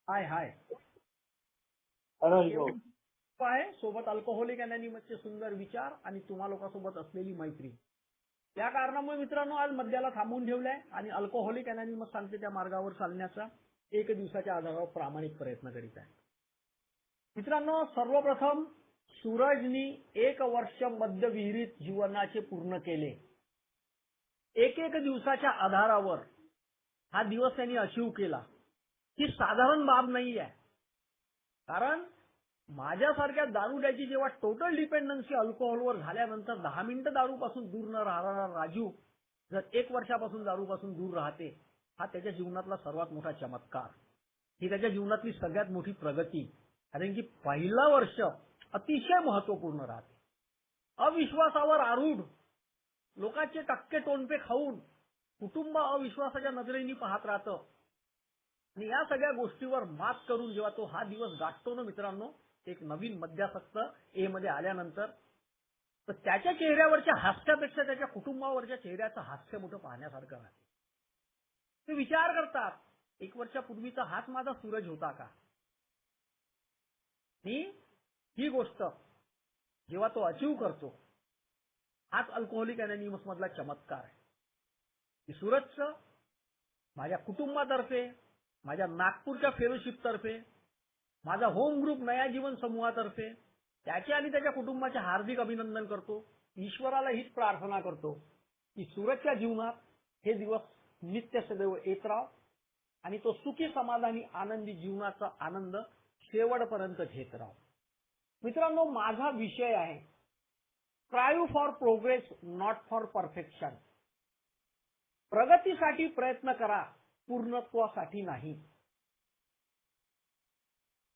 हाय hi hello. आहे सोबत alcoholic अनॅनिमसचे सुंदर विचार आणि तुम्हा लोकांसोबत असलेली मैत्री. त्या कारणामुळे मित्रांनो आज मध्याला थांबवून ठेवलंय आणि अल्कोहोलिक अनॅनिमस सांगते त्या मार्गावर चालण्याचा एक दिवसाच्या आधारावर प्रामाणिक प्रयत्न करीत आहे. मित्रांनो सर्वप्रथम सूरजनी 1 वर्ष मध्य विहिरीत जीवनाचे पूर्ण केले. एक दिवसाच्या आधारावर हा दिवस त्यांनी अचीव केला. ही साधारण बाब नाही आहे. कारण माझ्यासारख्या दारुड्याची जेव्हा टोटल डिपेंडन्सी अल्कोहोलवर झाल्यानंतर 10 मिनिटं दारूपासून दूर न राहणारा राजू जर 1 वर्षापासून दारूपासून दूर राहते, हा त्याच्या जीवनातला सर्वात मोठा चमत्कार. ही त्याच्या जीवनातली सगळ्यात मोठी प्रगती. कारण की पहिलं वर्ष अतिशय महत्वपूर्ण राहते. अविश्वासावर आरूढ लोकांचे टक्के टोनपे खाऊन कुटुंब अविश्वासाच्या नजरेने पाहत राहतं आणि या सगळ्या गोष्टीवर मात करून जेव्हा तो हा दिवस गाठतो ना मित्रांनो, एक नवीन मध्यासक्त ए मध्ये आल्यानंतर, तर त्याच्या चेहऱ्यावरच्या हास्यापेक्षा त्याच्या कुटुंबावरच्या चेहऱ्याचं हास्य मोठं पाहण्यासारखं राहते. ते विचार करतात 1 वर्षापूर्वीचा हाच माझा सूरज होता का. ही गोष्ट जेव्हा तो अचीव करतो, हाच अल्कोहोलिक अनॅनिमस मधला चमत्कार आहे. की सूरजचं माझ्या कुटुंबातर्फे, माझ्या नागपूरच्या फेलोशिप तर्फे, माझा होम ग्रुप नया जीवन समूहातर्फे त्याचे आणि त्याच्या कुटुंबाचे हार्दिक अभिनंदन करतो. ईश्वराला हीच प्रार्थना करतो की सूरजच्या जीवनात हे दिवस नित्य सदैव येत राव आणि तो सुखी समाधानी आनंदी जीवनाचा आनंद शेवटपर्यंत घेत राव. मित्रांनो माझा विषय आहे strive for progress not for perfection. प्रगतीसाठी प्रयत्न करा, पूर्णत्वासाठी नाही.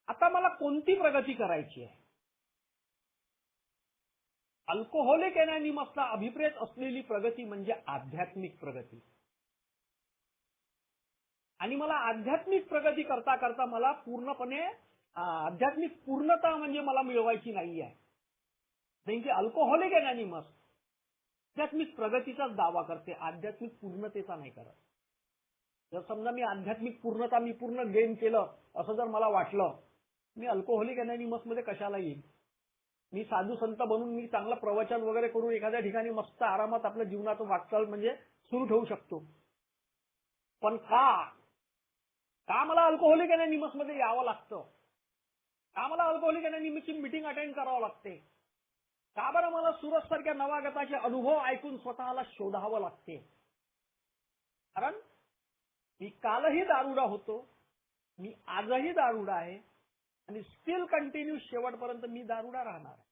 आता मला कोणती प्रगती करायची आहे. अल्कोहोलिक अनॅनिमसला अभिप्रेत असलेली प्रगती म्हणजे आध्यात्मिक प्रगती. आणि मला आध्यात्मिक प्रगती करता करता मला पूर्णपणे आध्यात्मिक पूर्णता म्हणजे मला मिळवायची नाही आहे. कारण की अल्कोहोलिक अनॅनिमस आध्यात्मिक प्रगतीचाच दावा करते, आध्यात्मिक पूर्णतेचा नाही करत. जर समजा मी आध्यात्मिक पूर्णता मी पूर्ण गेन केलं असं जर मला वाटलं, मी अल्कोहोलिक अनॅनिमस मध्ये कशाला येईल. मी साधू संत बनून मी चांगलं प्रवचन वगैरे करून एखाद्या ठिकाणी मस्त आरामात आपल्या जीवनाचं वाटचाल म्हणजे सुरू ठेवू शकतो. पण का मला अल्कोहोलिक अनॅनिमस मध्ये यावं लागतं. का मला अल्कोहोलिक अनॅनिमसची मीटिंग अटेंड करावं लागते. का बरं मला सूरज सारख्या नवागताचे अनुभव ऐकून स्वतःला शोधावं लागते. कारण मी कालही दारुडा होतो, मी आजही दारुडा आहे आणि स्टील कंटिन्यू शेवटपर्यंत मी दारुडा राहणार आहे.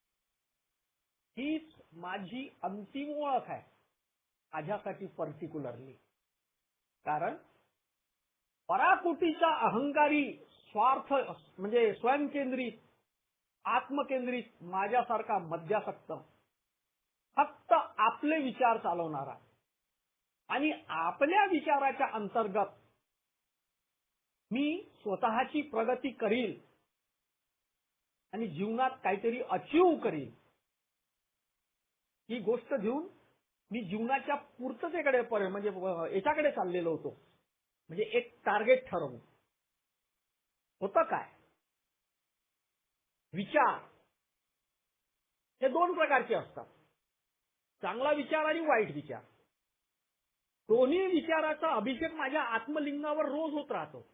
हीच माझी अंतिम ओळख आहे माझ्यासाठी पर्टिक्युलरली. कारण पराकुटीचा अहंकारी स्वार्थ म्हणजे स्वयंकेंद्रित आत्मकेंद्रित माझ्यासारखा मद्यासक्त फक्त आपले विचार चालवणारा आणि आपल्या विचाराच्या अंतर्गत मी स्वतःची प्रगती करील आणि जीवनात काहीतरी अचीव करील, ही गोष्ट घेऊन मी जीवनाच्या पूर्ततेकडे म्हणजे याच्याकडे चाललेलो होतो. म्हणजे एक टार्गेट ठरवून. होतं काय, विचार हे 2 प्रकारचे असतात, चांगला विचार आणि वाईट विचार. दोन्ही विचाराचा अभिषेक माझ्या आत्मलिंगावर रोज होत राहतो.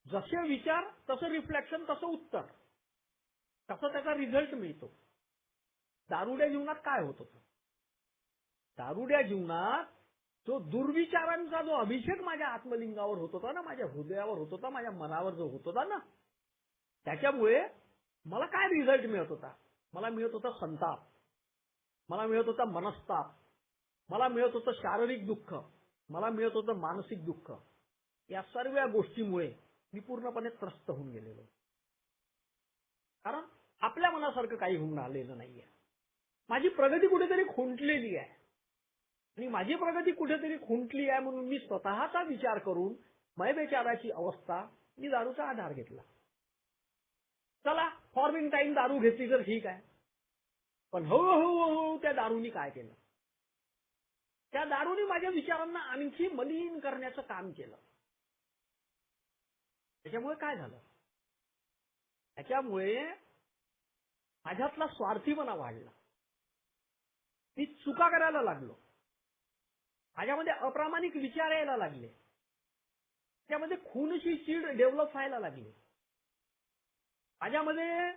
जसे विचार तसं रिफ्लेक्शन, तसं उत्तर, तसं त्याचा रिझल्ट मिळतो. दारुड्या जीवनात काय होत होतं. दारुड्या जीवनात जो दुर्विचारांचा जो अभिषेक माझ्या आत्मलिंगावर होत होता ना, माझ्या हृदयावर होत होता, माझ्या मनावर जो होत होता ना, त्याच्यामुळे मला काय रिझल्ट मिळत होता. मला मिळत होता संताप, मला मिळत होता मनस्ताप, मला मिळत होतं शारीरिक दुःख, मला मिळत होतं मानसिक दुःख. या सर्व गोष्टीमुळे मी पूर्णपणे त्रस्त होऊन गेलेलो. कारण आपल्या मनासारखं काही होऊन आलेलं नाहीये. माझी प्रगती कुठेतरी खुंटलेली आहे आणि माझी प्रगती कुठेतरी खुंटली आहे म्हणून मी स्वतःचा विचार करून मयबेचाराची अवस्था मी दारूचा आधार घेतला. चला फॉर टाइम दारू घेतली तर ठीक आहे, पण हळूहळू त्या दारूनी काय केलं. त्या दारूने माझ्या विचारांना आणखी मलिन करण्याचं काम केलं. त्याच्यामुळे काय झालं? त्याच्यामुळे माझ्यातला स्वार्थीपणा वाढला. मी चुका करायला लागलो. माझ्यामध्ये अप्रामाणिक विचार यायला लागले. त्यामध्ये खूनशी चीड डेव्हलप व्हायला लागली. माझ्यामध्ये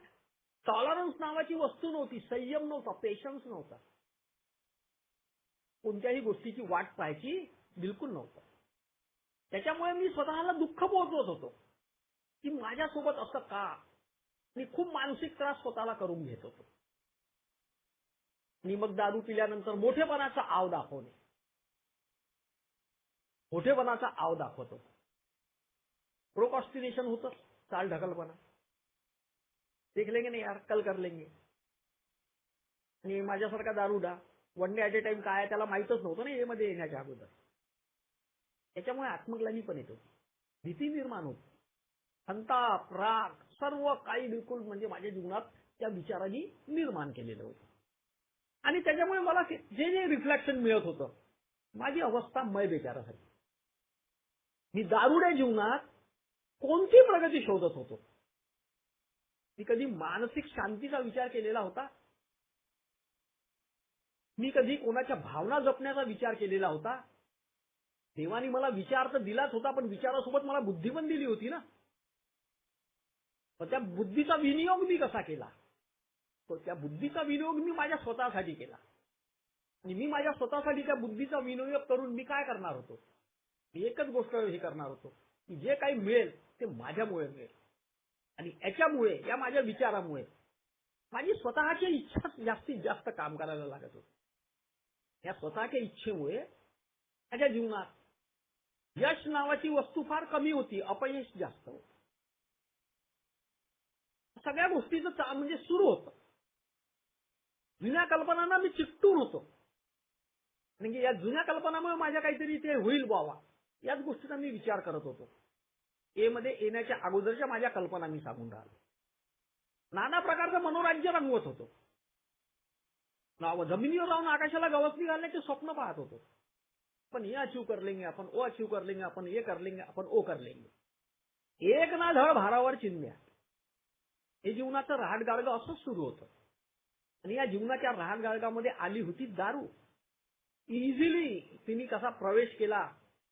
टॉलरन्स नावाची वस्तू नव्हती, संयम नव्हता, पेशन्स नव्हता. कोणत्याही गोष्टीची वाट पाहायची बिलकुल नव्हतं. त्याच्यामुळे मी स्वतःला दुःख पोहोचवत होतो की माझ्यासोबत असं का. मी खूप मानसिक त्रास स्वतःला करून घेत होतो. आणि मग दारू पिल्यानंतर मोठेपणाचा आव दाखवणे, मोठेपणाचा आव दाखवतो. प्रोकॉस्टिनेशन होतं, चाल ढकलपणा. देख लेंगे नाही यार, कल कर लेंगे. आणि माझ्यासारखा दारुडा one day at a time काय त्याला माहीतच नव्हतं ना, मध्ये येण्याच्या अगोदर. त्याच्यामुळे आत्मग्लानी पण येतो, भीती निर्माण होते, संताप, राग, सर्व काही बिलकुल म्हणजे माझ्या जीवनात त्या विचारांनी निर्माण केलेलं होतं. आणि त्याच्यामुळे मला जे जे रिफ्लेक्शन मिळत होतं, माझी अवस्था मै बेचारा झाली. मी दारुड्या जीवनात कोणती प्रगती शोधत होतो? मी कधी मानसिक शांतीचा विचार केलेला होता? मी कधी कोणाच्या भावना जपण्याचा विचार केलेला होता? देवाने मला विचार तर दिलाच होता, पण विचारासोबत मला बुद्धी पण दिली होती ना. तर त्या बुद्धीचा विनियोग मी कसा केला? तर त्या बुद्धीचा विनियोग मी माझ्या स्वतःसाठी केला. आणि मी माझ्या स्वतःसाठी त्या बुद्धीचा विनियोग करून मी काय करणार होतो? मी एकच गोष्ट हे करणार होतो की जे काही मिळेल ते माझ्यामुळे मिळेल. आणि याच्यामुळे, या माझ्या विचारामुळे माझी स्वतःची इच्छा जास्तीत जास्त काम करायला लागत होती. या स्वतःच्या इच्छेमुळे माझ्या जीवनात यश नावाची वस्तू फार कमी होती, अपयश जास्त होतं. सगळ्या गोष्टीचं म्हणजे सुरू होतं. जुन्या कल्पनांना मी चिकटून होतो. म्हणजे या जुन्या कल्पनामुळे माझ्या काहीतरी ते होईल बाबा, याच गोष्टीचा मी विचार करत होतो. ए मध्ये येण्याच्या अगोदरच्या माझ्या कल्पना मी सांगून राहिलो. नाना प्रकारचं मनोराज्य रंगवत होतो. जमिनीवर राहून आकाशाला गवसणी घालण्याचे स्वप्न पाहत होतो. पण हे अचीव कर लेंगे आपण, ओ अचीव कर लेंगे आपण, ये कर लेंगे आपण, ओ कर लेंगे. एक ना धड भारावर चिंध्या. हे जीवनाचं रहाटगाडगं असंच सुरू होतं. आणि या जीवनाच्या रहाटगाडगामध्ये आली होती दारू. इझिली तिने कसा प्रवेश केला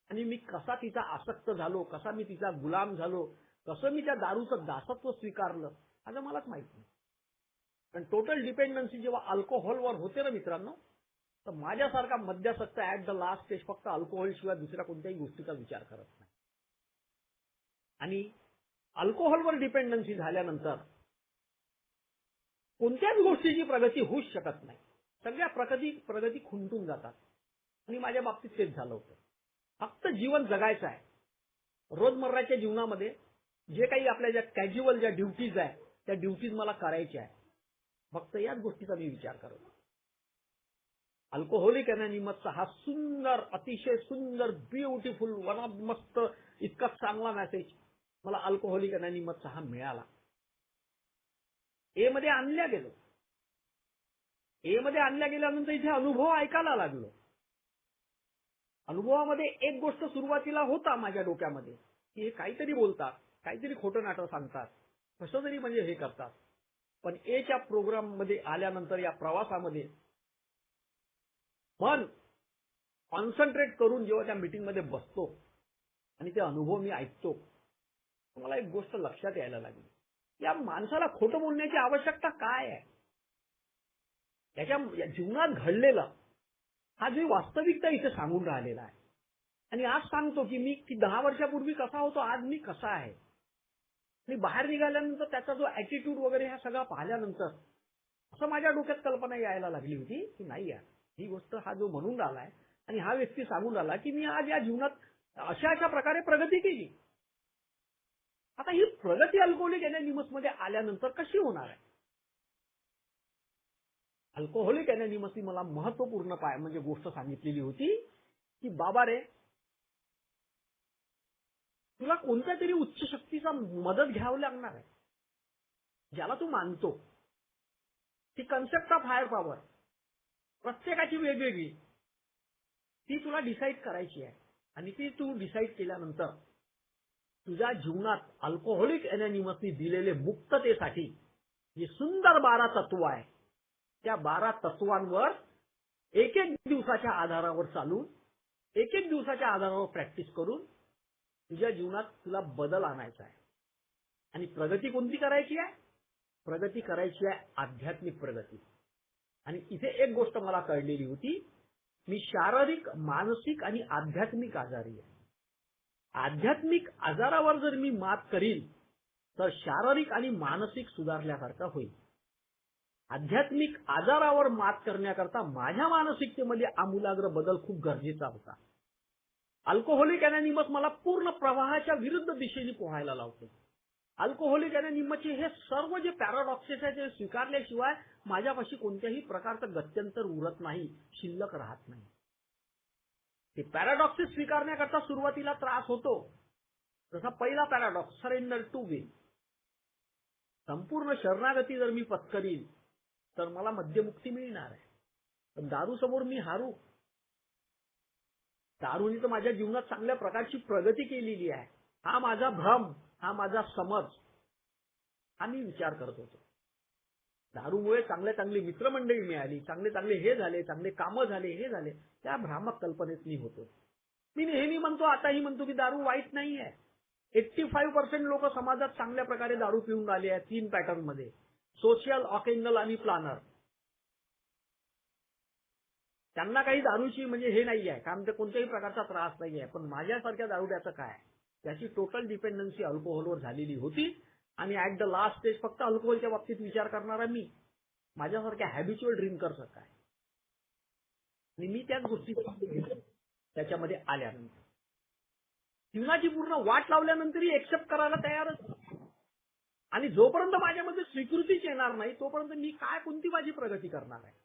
आणि मी कसा तिचा आसक्त झालो, कसा मी तिचा गुलाम झालो, कसं मी त्या दारूचं दासत्व स्वीकारलं, आता मलाच माहित नाही. पण टोटल डिपेंडन्सी जेव्हा अल्कोहोलवर होते ना मित्रांनो, तर माझ्यासारखा मद्यासक्त ऍट द लास्ट स्टेज फक्त अल्कोहोल शिवाय दुसऱ्या कोणत्याही गोष्टीचा विचार करत नाही. आणि अल्कोहोलवर डिपेंडन्सी झाल्यानंतर कोणत्याच गोष्टीची प्रगती होऊच शकत नाही. सगळ्या प्रगती खुंटून जातात. आणि माझ्या बाबतीत तेच झालं होतं. फक्त जीवन जगायचं आहे. रोजमर्राच्या जीवनामध्ये जे काही आपल्या ज्या कॅज्युअल ज्या ड्युटीज आहे, त्या ड्युटीज मला करायच्या आहे. फक्त याच गोष्टीचा मी विचार करतो. अल्कोहोलिक अनॉनिमसचा हा सुंदर, अतिशय सुंदर, ब्युटिफुल, वन ऑफ मस्त, इतका चांगला मेसेज मला अल्कोहोलिक अनॉनिमसचा हा मिळाला. ए मध्ये आणल्या गेलो. ए मध्ये आणल्या गेल्यानंतर इथे अनुभव ऐकायला लागलो. अनुभवामध्ये एक गोष्ट सुरुवातीला होता माझ्या डोक्यामध्ये की हे काहीतरी बोलतात, काहीतरी खोटं नाटं सांगतात, कसं तरी म्हणजे हे करतात. पण एच्या प्रोग्राम मध्ये आल्यानंतर, या प्रवासामध्ये मन कॉन्सन्ट्रेट करून जेव्हा त्या मीटिंग मध्ये बसतो आणि ते अनुभव मी ऐकतो, मला एक गोष्ट लक्षात यायला लागली. या माणसाला खोटं बोलण्याची आवश्यकता काय आहे? त्याच्या जीवनात घडलेलं हा जी वास्तविकता इथे सांगून राहिलेला आहे. आणि आज सांगतो की मी 10 वर्षापूर्वी कसा होतो, आज मी कसा आहे. आणि बाहेर निघाल्यानंतर त्याचा जो ऍटिट्यूड वगैरे हा सगळा पाहिल्यानंतर असं माझ्या डोक्यात कल्पना यायला लागली होती की नाही यार, ही गोष्ट हा जो म्हणून राहिलाय आणि हा व्यक्ती सांगून राहिला की मी आज या जीवनात अशा प्रकारे प्रगती केली. आता ही प्रगती अल्कोहोलिक अनॉनिमस मध्ये आल्यानंतर कशी होणार आहे? अल्कोहोलिक अनॉनिमसनी मला महत्वपूर्ण म्हणजे गोष्ट सांगितलेली होती की बाबा रे, तुला कोणत्या तरी उच्च शक्तीचा मदत घ्यावी लागणार आहे, ज्याला तू मानतो. ती कन्सेप्ट ऑफ हायर पॉवर प्रत्येकाची वेगवेगळी, ती तुला डिसाईड करायची आहे. आणि ती तू डिसाईड केल्यानंतर तुझ्या जीवनात अल्कोहोलिक अनॉनिमसनी दिलेले मुक्ततेसाठी जे सुंदर 12 तत्व आहे, त्या 12 तत्वांवर एक दिवसाच्या आधारावर चालून, एक दिवसाच्या आधारावर प्रॅक्टिस करून तुझ्या जीवनात तुला बदल आणायचा आहे. आणि प्रगती कोणती करायची आहे? प्रगती करायची आहे आध्यात्मिक प्रगती. आणि इथे एक गोष्ट मला कळलेली होती, मी शारीरिक, मानसिक आणि आध्यात्मिक आजारी आहे. आध्यात्मिक आजारावर जर मी मात करील तर शारीरिक आणि मानसिक सुधारल्यासारखं होईल. आध्यात्मिक आजारावर मात करण्याकरता माझ्या मानसिकतेमध्ये आमूलाग्र बदल खूप गरजेचा होता. अल्कोहोलिक अनॉनिमस मला पूर्ण प्रवाहाच्या विरुद्ध दिशेने पोहायला लावतो. अल्कोहोलिक अनॉनिमसचे हे सर्व जे पॅराडॉक्सेस आहेत ते स्वीकारल्याशिवाय माझ्यापाशी कोणत्याही प्रकारचं गत्यंतर उरत नाही, शिल्लक राहत नाही. ते पॅराडॉक्सेस स्वीकारण्याकरता सुरुवातीला त्रास होतो. जसा पहिला पॅराडॉक्स, सरेंडर टू विल. संपूर्ण शरणागती जर मी पत्करील तर मला मद्यमुक्ती मिळणार आहे. पण दारूसमोर मी हारू. दारूने तर माझ्या जीवनात चांगल्या प्रकारची प्रगती केलेली आहे. हा माझा भ्रम, हा माझा समज, हा मी विचार करत होतो. दारूमुळे चांगली मित्रमंडळी मिळाली, चांगले हे झाले, चांगले कामं झाले, हे झाले, त्या भ्रामक कल्पनेत मी होतो. मी नेहमी म्हणतो, आताही म्हणतो की दारू वाईट नाही आहे. 85% लोक समाजात चांगल्या प्रकारे दारू पिऊन आले आहेत 3 पॅटर्न मध्ये, सोशल, ऑकेंडल आणि प्लानर. त्यांना काही दारूची म्हणजे हे नाही आहे, कारण ते कोणत्याही प्रकारचा त्रास नाही आहे. पण माझ्यासारख्या दारुड्याचं काय? त्याची टोटल डिपेंडन्सी अल्कोहोलवर झालेली होती. आणि ऍट द लास्ट स्टेज फक्त अल्कोहोलच्या बाबतीत विचार करणारा मी, माझ्यासारख्या हॅबिच्युअल ड्रिंकर्स काय. आणि मी त्याच गोष्टी त्याच्यामध्ये आल्यानंतर जीवनाची पूर्ण वाट लावल्यानंतरही एक्सेप्ट करायला तयारच. आणि जोपर्यंत माझ्यामध्ये स्वीकृतीच येणार नाही तोपर्यंत मी काय, कोणती माझी प्रगती करणार आहे?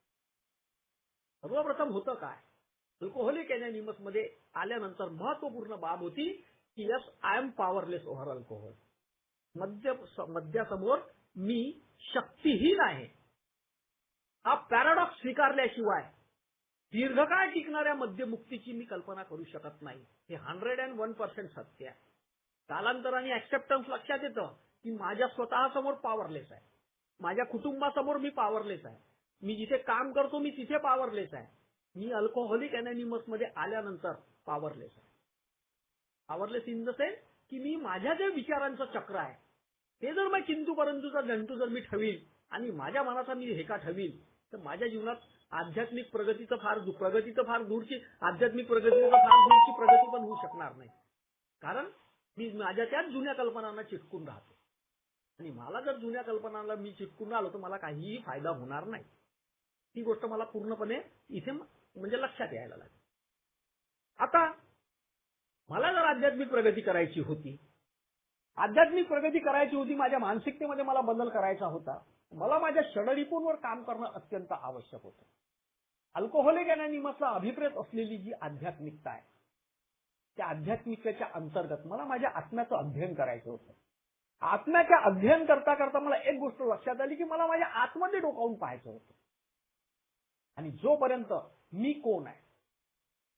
सर्वप्रथम होतं काय, अल्कोहोलिक अनॉनिमस मध्ये आल्यानंतर महत्वपूर्ण बाब होती की yes, I am powerless over alcohol. मद्यासमोर मी शक्तीहीन आहे. हा पॅराडॉक्स स्वीकारल्याशिवाय दीर्घकाळ टिकणाऱ्या मद्यमुक्तीची मी कल्पना करू शकत नाही. हे 101% सत्य आहे. कालांतराने ऍक्सेप्टन्स लक्षात येतं की माझ्या स्वतःसमोर पॉवरलेस आहे, माझ्या कुटुंबासमोर मी पॉवरलेस आहे, मी जिथे काम करतो मी तिथे पॉवरलेस आहे. मी अल्कोहोलिक अनॉनिमस मध्ये आल्यानंतर पॉवरलेस आहे. पॉवरलेस इन द सेन्स की मी माझ्या जे विचारांचं चक्र आहे ते जर मी किंतु परंतुचा जंतू जर मी ठेवील आणि माझ्या मनाचा मी हेका ठेवील तर माझ्या जीवनात आध्यात्मिक प्रगतीचं फार दूरची, आध्यात्मिक प्रगतीचं फार दूरची प्रगती पण होऊ शकणार नाही. कारण मी माझ्या त्याच जुन्या कल्पनांना चिटकून राहतो. आणि मला जर जुन्या कल्पनांना मी चिटकून आलो तर मला काहीही फायदा होणार नाही. ही गोष्ट मला पूर्णपणे इथे म्हणजे लक्षात यायला लागली. आता मला जर आध्यात्मिक प्रगती करायची होती, माझ्या मानसिकतेमध्ये मला बदल करायचा होता, मला माझ्या षडरिपूंवर काम करणं अत्यंत आवश्यक होतं. अल्कोहोलिक अनॉनिमसला अभिप्रेत असलेली जी आध्यात्मिकता आहे, त्या आध्यात्मिकतेच्या अंतर्गत मला माझ्या आत्म्याचं अध्ययन करायचं होतं. आत्म्याच्या अध्ययन करता करता मला एक गोष्ट लक्षात आली की मला माझ्या आतमध्ये डोकावून पाहायचं होतं. आणि जोपर्यंत मी कोण आहे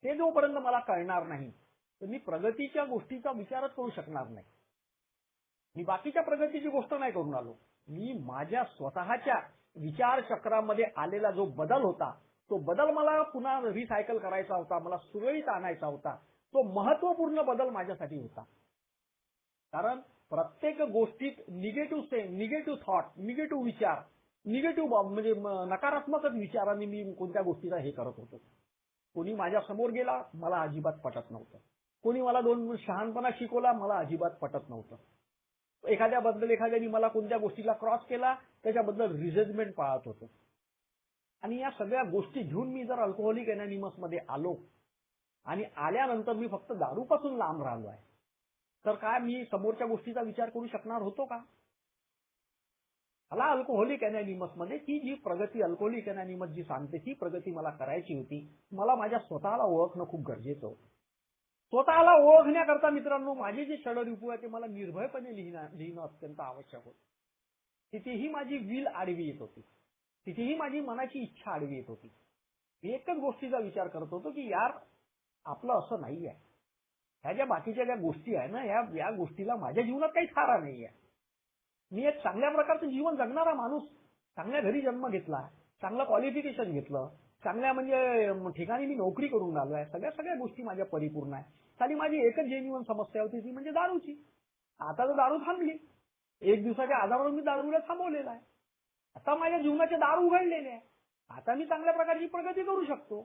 ते जोपर्यंत मला कळणार नाही तर मी प्रगतीच्या गोष्टीचा विचारच करू शकणार नाही. मी बाकीच्या प्रगतीची गोष्ट नाही करून आलो. मी माझ्या स्वतःच्या विचार चक्रामध्ये आलेला जो बदल होता तो बदल मला पुन्हा रिसायकल करायचा होता, मला सुरळीत आणायचा होता. तो महत्वपूर्ण बदल माझ्यासाठी होता. कारण प्रत्येक गोष्टीत निगेटिव्ह थॉट, निगेटिव्ह विचार, म्हणजे नकारात्मक विचारांनी मी कोणत्या गोष्टीचा हे करत होतो. कोणी माझ्या समोर गेला मला अजिबात पटत नव्हतं. कोणी मला 2 शहाणपणा शिकवला मला अजिबात पटत नव्हतं. एखाद्याने मला कोणत्या गोष्टीला क्रॉस केला त्याच्याबद्दल रिझेंटमेंट पाळत होतो. आणि या सगळ्या गोष्टी घेऊन मी जर अल्कोहोलिक अनॉनिमस मध्ये आलो आणि आल्यानंतर मी फक्त दारूपासून लांब राहिलो आहे तर काय मी समोरच्या गोष्टीचा विचार करू शकणार होतो का? मला अल्कोहोलिक अनॉनिमस मध्ये ती जी प्रगती, अल्कोहोलिक अनॉनिमस जी सांगते ती प्रगती मला करायची होती. मला माझ्या स्वतःला ओळखणं खूप गरजेचं होतं. स्वतःला ओळखण्याकरता मित्रांनो माझे जे षडरिपू आहे ते मला निर्भयपणे लिहिणं अत्यंत आवश्यक होतं. तिथेही माझी विल आडवी येत होती, तिथेही माझी मनाची इच्छा आडवी येत होती. मी एकच गोष्टीचा विचार करत होतो की यार आपलं असं नाही आहे. ह्या ज्या बाकीच्या ज्या गोष्टी आहे ना, या गोष्टीला माझ्या जीवनात काही थारा नाहीये. मी एक चांगल्या प्रकारचं जीवन जगणारा माणूस, चांगल्या घरी जन्म घेतला, चांगलं क्वालिफिकेशन घेतलं, चांगल्या म्हणजे ठिकाणी मी नोकरी करून आलोय, सगळ्या गोष्टी माझ्या परिपूर्ण आहे. खाली माझी एकच जेन्युइन समस्या होती ती म्हणजे दारूची. आता तर दारू थांबली, एक दिवसाच्या आधारावर मी दारूला थांबवलेला आहे. आता माझ्या जीवनाचे दार उघडलेले आहे. आता मी चांगल्या प्रकारची प्रगती करू शकतो.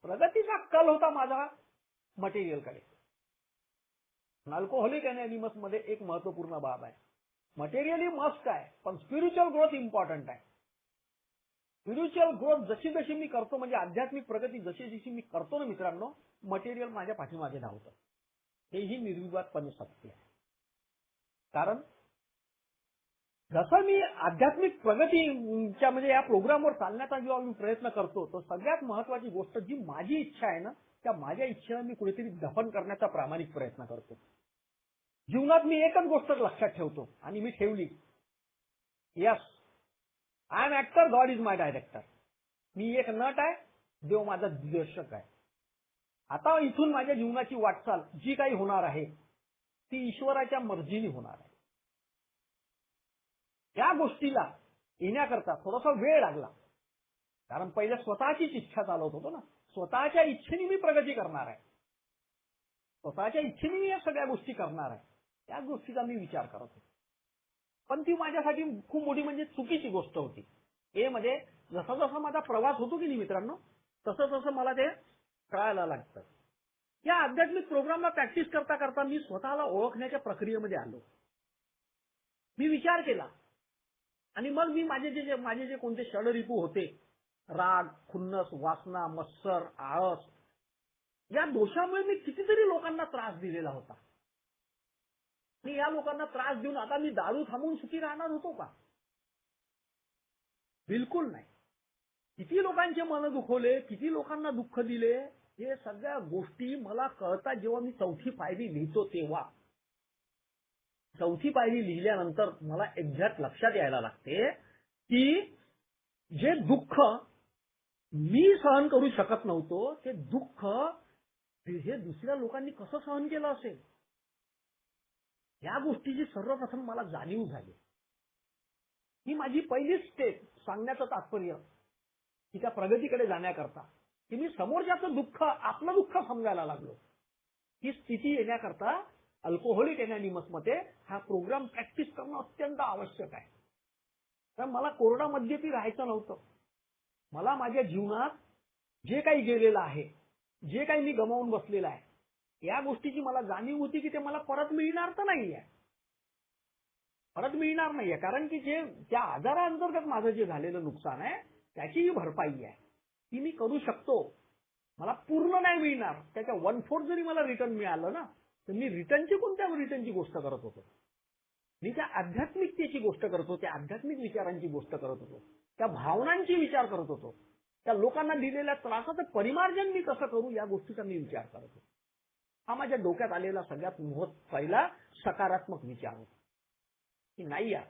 प्रगतीचा कल होता माझा मटेरियलकडे. अल्कोहोलिक अनॉनिमस मध्ये एक महत्वपूर्ण बाब आहे. मटेरियली मस्ट आहे, पण स्पिरिच्युअल ग्रोथ इम्पॉर्टंट आहे. स्पिरिच्युअल ग्रोथ जशी जशी मी करतो, म्हणजे आध्यात्मिक प्रगती जशी जशी मी करतो ना मित्रांनो, मटेरियल माझ्या पाठीमागे धावतं. हेही निर्विवादपणे सत्य आहे. कारण जसं मी आध्यात्मिक प्रगतीच्या म्हणजे या प्रोग्रामवर चालण्याचा जेव्हा मी प्रयत्न करतो, तर सगळ्यात महत्वाची गोष्ट जी माझी इच्छा आहे ना, त्या माझ्या इच्छेला मी कुठेतरी दफन करण्याचा प्रामाणिक प्रयत्न करतो. जीवनात मी एकच गोष्ट लक्षात ठेवतो आणि मी ठेवली, yes I am actor, God is my director. मी एक नट आहे, देव माझा दिग्दर्शक आहे. आता इथून माझ्या जीवनाची वाटचाल जी काही होणार आहे ती ईश्वराच्या मर्जीने होणार आहे. या गोष्टीला येण्याकरता थोडासा वेळ लागला, कारण पहिले स्वतःचीच इच्छा चालवत होतो ना. स्वतःच्या इच्छेने मी प्रगती करणार आहे, स्वतःच्या इच्छेने मी या सगळ्या गोष्टी करणार आहे, त्या गोष्टीचा मी विचार करत होतो. पण ती माझ्यासाठी खूप मोठी म्हणजे चुकीची गोष्ट होती. हे म्हणजे जसा जसा माझा प्रवास होतो की नाही मित्रांनो, तसं तसं मला ते कळायला लागतं. या आध्यात्मिक प्रोग्रामला प्रॅक्टिस करता करता मी स्वतःला ओळखण्याच्या प्रक्रियेमध्ये आलो. मी विचार केला आणि मग मी माझे जे कोणते षडरिपू होते, राग, खुन्नस, वासना, मत्सर, आळस, या दोषामुळे मी कितीतरी लोकांना त्रास दिलेला होता. आणि या लोकांना त्रास देऊन आता मी दारू थांबून सुखी राहणार होतो का? बिलकुल नाही. किती लोकांचे मन दुखवले, किती लोकांना दुःख दिले, हे सगळ्या गोष्टी मला कळतात जेव्हा मी चौथी पायरी लिहितो तेव्हा. चौथी पायरी लिहिल्यानंतर मला एक्झॅक्ट लक्षात यायला लागते की जे दुःख मी सहन करू शकत नव्हतो, ते दुःख हे दुसऱ्या लोकांनी कसं सहन केलं असेल, या गोष्टीची सर्वप्रथम मला जाणीव झाली. ही माझी पहिली स्टेप सांगण्याचं तात्पर्य की त्या प्रगतीकडे जाण्याकरता की मी समोरच्याचं दुःख आपलं दुःख समजायला लागलो. ही स्थिती येण्याकरता अल्कोहोलिक अनॉनिमस मध्ये हा प्रोग्राम प्रॅक्टिस करणं अत्यंत आवश्यक आहे. कारण मला कोरडा मद्यपी राहायचं नव्हतं. मला माझ्या जीवनात जे काही गेलेलं आहे, जे काही मी गमावून बसलेलं आहे, या गोष्टीची मला जाणीव होती की ते मला परत मिळणार तर नाहीये, परत मिळणार नाहीये. कारण की जे त्या आजाराअंतर्गत माझं जे झालेलं नुकसान आहे त्याची ही भरपाई आहे, ती मी करू शकतो. मला पूर्ण नाही मिळणार, त्याच्या 1/4 जरी मला रिटर्न मिळालं ना, तर मी कोणत्या रिटर्नची गोष्ट करत होतो? मी त्या आध्यात्मिकतेची गोष्ट करत होतो, त्या आध्यात्मिक विचारांची गोष्ट करत होतो, त्या भावनांची विचार करत होतो, त्या लोकांना दिलेल्या त्रासाचं परिमार्जन मी कसं करू या गोष्टीचा मी विचार करत होतो. हा माझ्या डोक्यात आलेला सगळ्यात पहिला सकारात्मक विचार होता की नाही यार,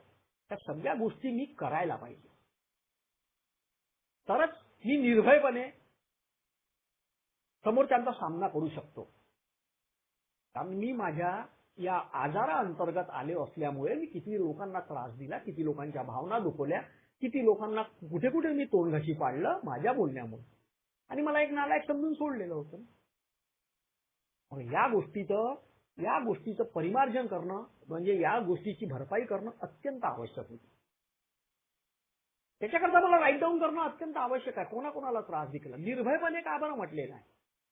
त्या सगळ्या गोष्टी मी करायला पाहिजे, तरच मी निर्भयपणे समोरच्यांचा सामना करू शकतो. कारण मी माझ्या या आजाराअंतर्गत आले असल्यामुळे मी किती लोकांना त्रास दिला, किती लोकांच्या भावना दुखवल्या, किती लोकांना कुठे कुठे मी तोंडघशी पाडलं माझ्या बोलण्यामुळे, आणि मला एक नालायक समजून सोडलेलं होतं. या गोष्टीचं परिमार्जन करणं म्हणजे या गोष्टीची भरपाई करणं अत्यंत आवश्यक होतं. त्याच्याकरता मला राईट डाऊन करणं अत्यंत आवश्यक आहे. कोणाकोणाला त्रास दिला, निर्भयपणे का बरं म्हटलेलं आहे,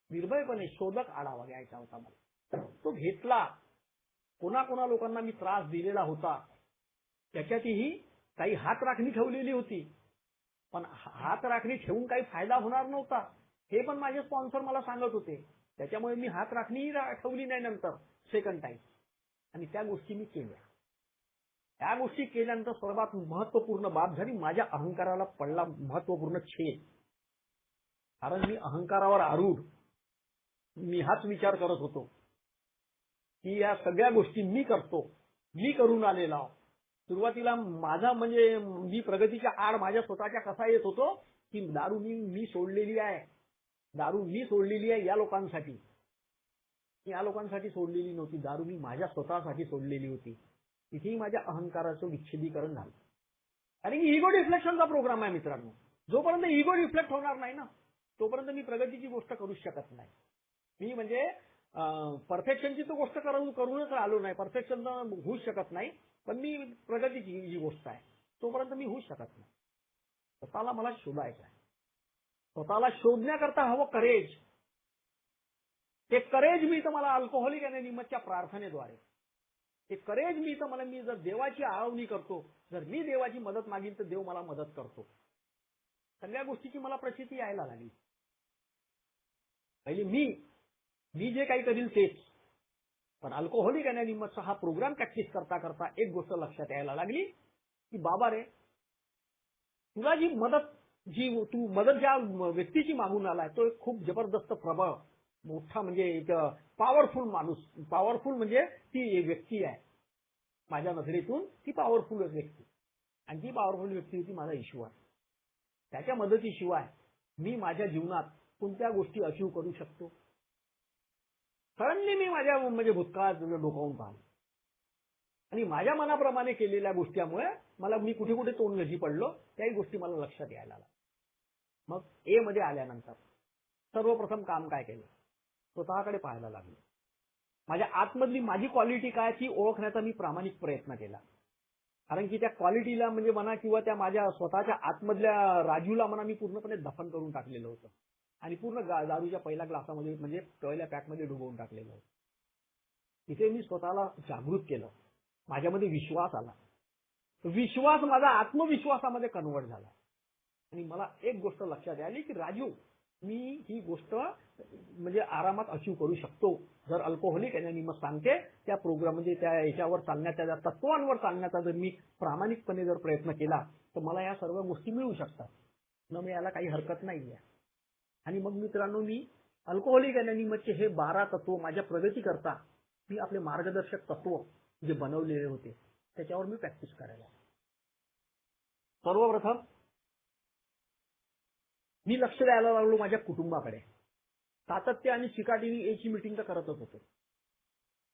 निर्भयपणे शोधक आढावा घ्यायचा होता मला, तो घेतला. कोणा लोकांना मी त्रास दिलेला होता त्याच्यातही काही हात राखणी ठेवलेली होती, पण हात राखणी ठेवून काही फायदा होणार नव्हता हे पण माझे स्पॉन्सर मला सांगत होते. त्याच्यामुळे मी हात राखणी ठेवली नाही नंतर सेकंड टाइम, आणि त्या गोष्टी मी केल्या. त्या गोष्टी केल्यानंतर सर्वात महत्वपूर्ण बाब झाली, माझ्या अहंकाराला पडला महत्वपूर्ण छेद. कारण मी अहंकारावर आरूढ मी हाच विचार करत होतो की या सगळ्या गोष्टी मी करतो, मी करून आलेला आहो. सुरुवातीला माझा म्हणजे मी प्रगतीच्या आड माझ्या स्वतःच्या कसा येत होतो की दारू मी सोडलेली आहे, दारू मी सोडलेली आहे या लोकांसाठी, मी या लोकांसाठी सोडलेली नव्हती. दारू मी माझ्या स्वतःसाठी सोडलेली होती. तिथेही माझ्या अहंकाराचं विच्छेदीकरण झालं. कारण की इगो डिफ्लेक्शनचा प्रोग्राम आहे मित्रांनो. जोपर्यंत इगो डिफ्लेक्ट होणार नाही ना, तोपर्यंत मी प्रगतीची गोष्ट करूच शकत नाही. मी म्हणजे परफेक्शनची तो गोष्ट करूनच आलो नाही. परफेक्शन तर होऊच शकत नाही. पण मी प्रगतीची जी गोष्ट आहे तोपर्यंत मी होऊच शकत नाही. स्वतःला मला शोधायचं आहे. स्वतःला शोधण्याकरता हवं करेज. ते करेज मी तुम्हाला अल्कोहोलिक अनोनिमसच्या प्रार्थनेद्वारे, ते करेज मी तुम्हाला, मी जर देवाची आळवणी करतो, जर मी देवाची मदत मागीन तर देव मला मदत करतो. सगळ्या गोष्टीची मला प्रचिती यायला लागली. पहिले मी जे काही करील तेच. पण अल्कोहोलिक अनोनिमसचा हा प्रोग्राम प्रॅक्टिस करता करता एक गोष्ट लक्षात यायला लागली की बाबा रे, तुला जी मदत ज्या व्यक्तीची मागून आलाय तो एक खूप जबरदस्त प्रबळ मोठा म्हणजे एक पॉवरफुल माणूस. पॉवरफुल म्हणजे ती एक व्यक्ती आहे माझ्या नजरेतून. ती पॉवरफुल व्यक्ती, आणि ती पॉवरफुल व्यक्ती होती माझा ईश्वर. त्याच्या मदतीशिवाय मी माझ्या जीवनात कोणत्या गोष्टी अचीव करू शकतो. सडनली मी माझ्या म्हणजे भूतकाळात डोकावून पाहिलं आणि माझ्या मनाप्रमाणे केलेल्या गोष्टीमुळे मी कुठे कुठे तोंडगजी पडलो त्याही गोष्टी मला लक्षात यायला लागल्या. मग ए मध्ये आल्यानंतर सर्वप्रथम काम काय केलं, स्वतःकडे पाहायला लागलो. माझ्या आतमधली माझी क्वालिटी काय ती ओळखण्याचा मी प्रामाणिक प्रयत्न केला. कारण की त्या क्वालिटीला म्हणजे म्हणा किंवा त्या माझ्या स्वतःच्या आतमधल्या राजूला म्हणा मी पूर्णपणे दफन करून टाकलेलं होतं आणि पूर्ण दारूच्या पहिल्या ग्लासामध्ये म्हणजे पहिल्या पॅकमध्ये डुबवून टाकलेलं होतं. तिथे मी स्वतःला जागृत केलं. माझ्यामध्ये विश्वास आला. विश्वास माझा आत्मविश्वासामध्ये कन्वर्ट झाला आणि मला एक गोष्ट लक्षात आली की राजू, मी ही गोष्ट म्हणजे आरामात अचीव करू शकतो जर अल्कोहोलिक अनोनिमस सांगते त्या प्रोग्राम म्हणजे त्या याच्यावर चालण्याच्या त्या तत्वांवर चालण्याचा जर मी प्रामाणिकपणे जर प्रयत्न केला तर मला या सर्व गोष्टी मिळू शकतात. न मी याला काही हरकत नाहीये. आणि मग मित्रांनो, मी अल्कोहोलिक अनोनिमसचे हे 12 तत्व माझ्या प्रगती करता मी आपले मार्गदर्शक तत्व जे बनवलेले होते त्याच्यावर मी प्रॅक्टिस करायला. सर्वप्रथम मी लक्ष द्यायला लागलो माझ्या कुटुंबाकडे. सातत्य आणि चिकाटीने एची मीटिंग तर करतच होतो.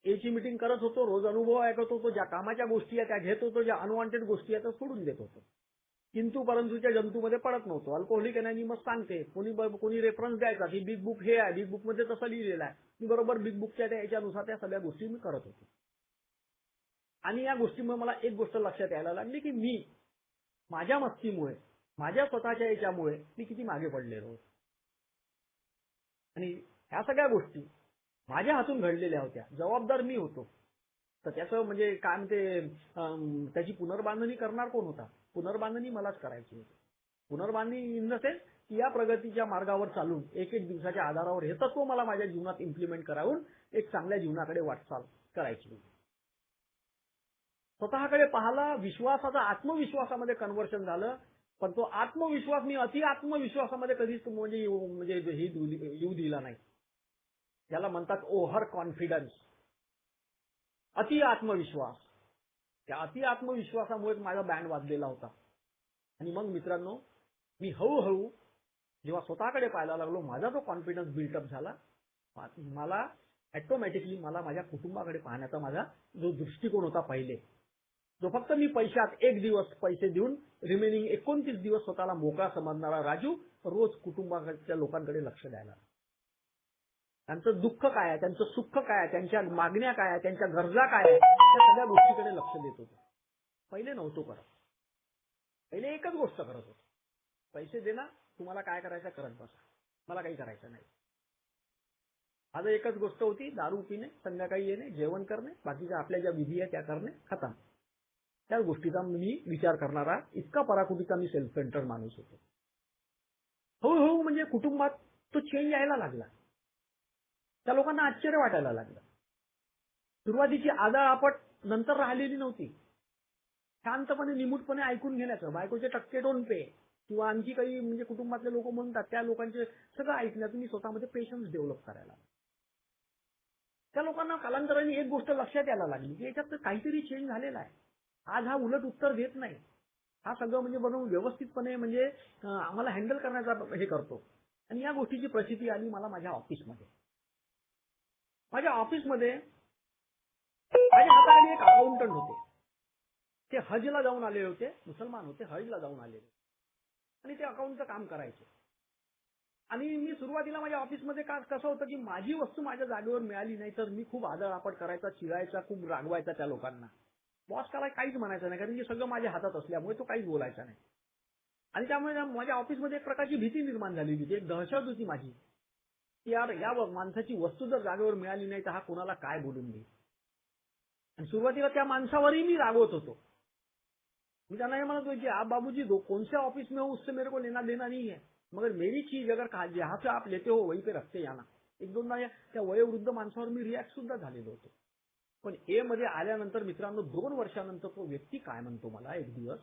एची मीटिंग करत होतो, रोज अनुभव ऐकत होतो, ज्या कामाच्या गोष्टी आहेत त्या घेत होतो, ज्या अनवॉन्टेड गोष्टी आहेत त्या सोडून देत होतो. किंतु परंतुच्या जंतूमध्ये पडत नव्हतो. अल्कोहोलिक अनोनिमस सांगते, कोणी रेफरन्स द्यायचा की बिग बुक हे आहे, बिग बुक मध्ये तसं लिहिलेलं आहे, मी बरोबर बिग बुकच्या याच्यानुसार त्या सगळ्या गोष्टी मी करत होतो. आणि या गोष्टीमुळे मला एक गोष्ट लक्षात यायला लागली की मी माझ्या मस्तीमुळे, माझ्या स्वतःच्या याच्यामुळे मी किती मागे पडलेलो होतो. आणि ह्या सगळ्या गोष्टी माझ्या हातून घडलेल्या होत्या. जबाबदार मी होतो. तर त्याचं म्हणजे काय म्हणते, त्याची पुनर्बांधणी करणार कोण होता? पुनर्बांधणी मलाच करायची होती. पुनर्बांधणी इन द सेन्स की या प्रगतीच्या मार्गावर चालून एक एक दिवसाच्या आधारावर हे तत्व मला माझ्या जीवनात इम्प्लिमेंट करावून एक चांगल्या जीवनाकडे वाटचाल करायची होती. स्वतःकडे पाहिला, विश्वासाचा आत्मविश्वासामध्ये कन्व्हर्शन झालं. पण तो आत्मविश्वास मी अति आत्मविश्वासामध्ये कधीच म्हणजे येऊ दिला नाही. त्याला म्हणतात ओव्हर कॉन्फिडन्स, अति आत्मविश्वास. त्या अति आत्मविश्वासामुळे माझा बँड वाजलेला होता. आणि मग मित्रांनो, मी हळूहळू जेव्हा स्वतःकडे पाहायला लागलो, माझा जो कॉन्फिडन्स बिल्टअप झाला, मला ऑटोमॅटिकली मला माझ्या कुटुंबाकडे पाहण्याचा माझा जो दृष्टिकोन होता पहिले, जो फक्त मी पैशात एक दिवस पैसे देऊन रिमेनिंग 29 दिवस स्वतःला मोकळा समजणारा राजू रोज कुटुंबाच्या लोकांकडे लक्ष द्यायला. त्यांचं दुःख काय आहे, त्यांचं सुख काय आहे, त्यांच्या मागण्या काय आहे, त्यांच्या गरजा काय आहे, त्या सगळ्या गोष्टीकडे लक्ष देत होतो. पहिले नव्हतो करत. पहिले एकच गोष्ट करत होतो, पैसे दे ना, तुम्हाला काय करायचं करत बसा, मला काही करायचं नाही. माझं एकच गोष्ट होती, दारू पिणे, संध्याकाळी येणे, जेवण करणे, बाकीच्या आपल्या ज्या विधी आहे त्या करणे, खतम. त्या गोष्टीचा मी विचार करणारा इतका पराकुटीचा मी सेल्फ सेंटर माणूस होतो. हळूहळू म्हणजे कुटुंबात तो चेंज यायला लागला. त्या लोकांना आश्चर्य वाटायला लागलं. सुरुवातीची आदळआपट नंतर राहिलेली नव्हती. शांतपणे निमूटपणे ऐकून घेण्याचं, बायकोचे टक्के डोंट पे किंवा आणखी काही म्हणजे कुटुंबातले लोक म्हणतात त्या लोकांचे सगळं ऐकण्यातून मी स्वतःमध्ये पेशन्स डेव्हलप करायला. त्या लोकांना कालांतराने एक गोष्ट लक्षात यायला लागली की याच्यात काहीतरी चेंज झालेला आहे. आज हा उलट उत्तर देत नाही, हा सगळं म्हणजे बनवून व्यवस्थितपणे म्हणजे आम्हाला हँडल करण्याचा हे करतो. आणि या गोष्टीची प्रचिती आली मला माझ्या ऑफिसमध्ये. माझ्या ऑफिसमध्ये माझ्या हाताखाली एक अकाउंटंट होते. ते हजला जाऊन आले होते, मुसलमान होते, हजला जाऊन आलेले आणि ते अकाउंटचं काम करायचे. आणि मी सुरुवातीला माझ्या ऑफिसमध्ये कसं होतं की माझी वस्तू माझ्या जागेवर मिळाली नाही तर मी खूप आदळआपट करायचा, चिरायचा, खूप रागवायचा त्या लोकांना. बॉस काहीच म्हणायचं नाही, कारण की सगळं माझ्या हातात असल्यामुळे तो काहीच बोलायचा नाही. आणि त्यामुळे माझ्या ऑफिसमध्ये एक प्रकारची भीती निर्माण झाली होती, एक दहशत होती माझी की यार या माणसाची वस्तू जर जागेवर मिळाली नाही तर हा कोणाला काय बोलून देईल. आणि सुरुवातीला त्या माणसावरही मी रागवत होतो. मैं जाना ये म्हणत कि आप बाबूजी कौन से ऑफिस में हो उससे मेरे को लेना देना नहीं है, मगर मेरी चीज अगर जहाँ से आप लेते हो वहीं पे रखते जाना. एक दोनदा त्या वयोवृद्ध माणसावर मी रिॲक्ट सुद्धा झालेलो होतो. पण ए मध्ये आल्यानंतर मित्रांनो 2 वर्षानंतर तो व्यक्ती काय म्हणतो मला एक दिवस,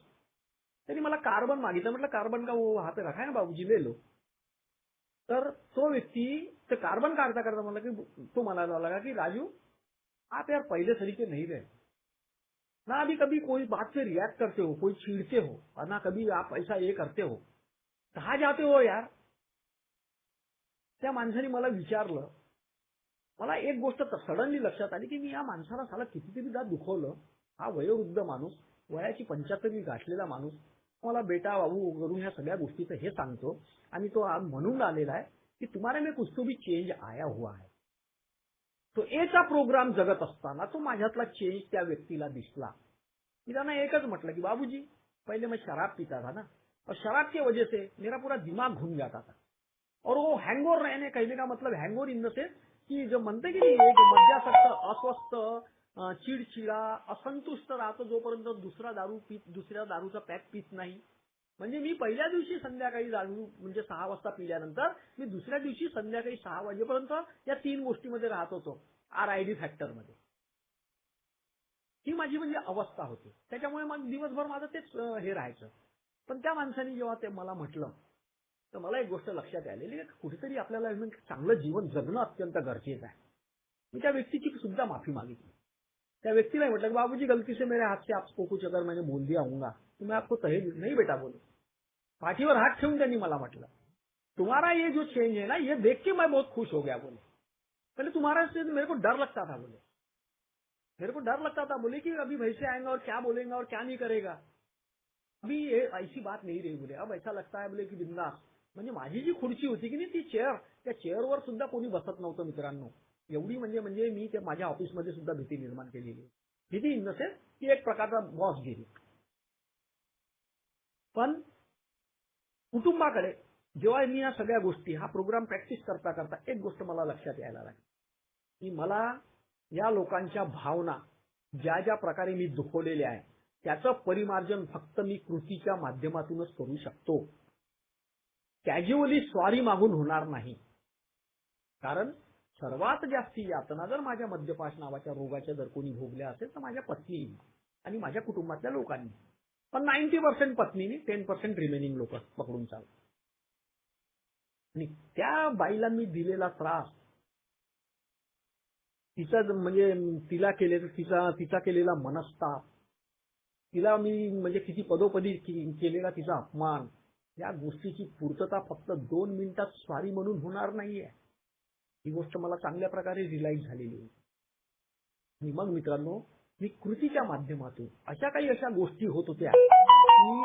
त्यांनी मला कार्बन मागितलं. म्हटलं कार्बन का वो वहां पे रखा है ना बाबूजी, ले लो. तर तो व्यक्ती ते कार्बन काढता काढता मला की तो म्हणायला लगा की राजू आप यार पहले तरीके नहीं रहे ना, अभी कभी कोई बात से रिएक्ट करते हो, कोई छीड़ते हो, और ना कभी आप ऐसा ये करते हो, कहा जाते हो यार. त्या माणसाने मला विचारलं. मला एक गोष्ट सडनली लक्षात आली की मी या माणसाला साला कितीतरीदा दुखवलं. हा वयोवृद्ध माणूस, वयाची 75 गाठलेला माणूस मला बेटा बाबू करून ह्या सगळ्या गोष्टीचं हे सांगतो आणि तो म्हणून आलेला आहे की तुम्हारे में कुछ तो भी चेंज आया हुआ है. तो एचा प्रोग्राम जगत असताना तो माझ्यातला चेंज त्या व्यक्तीला दिसला. मी त्यांना एकच म्हटलं की बाबूजी पहले मैं शराब पीता था ना, और शराब की वजह से मेरा पूरा दिमाग घूम जाता था. और वो हैंगओवर रहने, कहने का मतलब हैंगओवर इन द सेंस की जो म्हणते की एक मद्यासक्त, अस्वस्थ, चिडचिडा, असंतुष्ट राहतो जोपर्यंत दुसऱ्या दारूचा पॅक पीत नाही. म्हणजे मी पहिल्या दिवशी संध्याकाळी दारू म्हणजे 6 वाजता पिल्यानंतर मी दुसऱ्या दिवशी संध्याकाळी 6 वाजेपर्यंत या 3 गोष्टीमध्ये राहत होतो, RID फॅक्टरमध्ये. ही माझी म्हणजे अवस्था होती. त्याच्यामुळे मग दिवसभर माझं तेच हे राहायचं. पण त्या माणसाने जेव्हा ते मला म्हटलं तर मला एक गोष्ट लक्षात आलेली की कुठेतरी आपल्याला चांगलं जीवन जगणं अत्यंत गरजेचं आहे. मी त्या व्यक्तीची सुद्धा माफी मागितली. त्या व्यक्तीला म्हटलं बाबूजी गलती से मेरे हाथ से आपको कुछ अगर मैंने बोल दिया होगा तो मैं आपको तहेज नहीं बेटा बोलू. पाठीवर हात ठेवून त्यांनी मला म्हटलं तुम्हारा ये जो चेंज है ना ये देख के मैं बहुत खुश हो गया बोले. पहले तुम्हारा से मेरे को डर लगता था बोले, मेरे को डर लगता था बोले कि अभी भैसे आएंगे और क्या बोलेंगे और क्या नहीं करेगा. अभी ये ऐसी बात नहीं रही बोले, अब ऐसा लगता है बोले की बिंदास. म्हणजे माझी जी खुर्ची होती की नाही ती चेअर, त्या चेअरवर सुद्धा कोणी बसत नव्हतं मित्रांनो. एवढी म्हणजे मी त्या माझ्या ऑफिसमध्ये सुद्धा भीती निर्माण केलेली. भीती इन द सेन्स की एक प्रकारचा बॉस गेली. पण कुटुंबाकडे जेव्हा मी या सगळ्या गोष्टी हा प्रोग्राम प्रॅक्टिस करता करता एक गोष्ट मला लक्षात यायला लागली की मला या लोकांच्या भावना ज्या ज्या प्रकारे मी दुखवलेल्या आहे त्याचं परिमार्जन फक्त मी कृतीच्या माध्यमातूनच करू शकतो. कॅज्युअली सॉरी मागून होणार नाही. कारण सर्वात जास्ती यातना जर माझ्या मद्यपाश नावाच्या रोगाच्या जर कोणी भोगल्या असेल तर माझ्या पत्नीने आणि माझ्या कुटुंबातल्या लोकांनी. पण 90% पत्नीने, 10% रिमेनिंग लोक पकडून चालतात. आणि त्या बाईला मी दिलेला त्रास, तिचा म्हणजे तिचा केलेला मनस्ताप, तिला मी म्हणजे किती पदोपदी केलेला तिचा अपमान, या गोष्टीची पूर्तता फक्त 2 मिनिटात स्वारी म्हणून होणार नाहीये. ही गोष्ट मला चांगल्या प्रकारे रिलाईज झालेली आहे. आणि मग मित्रांनो मी कृतीच्या माध्यमातून अशा गोष्टी होत होत्या की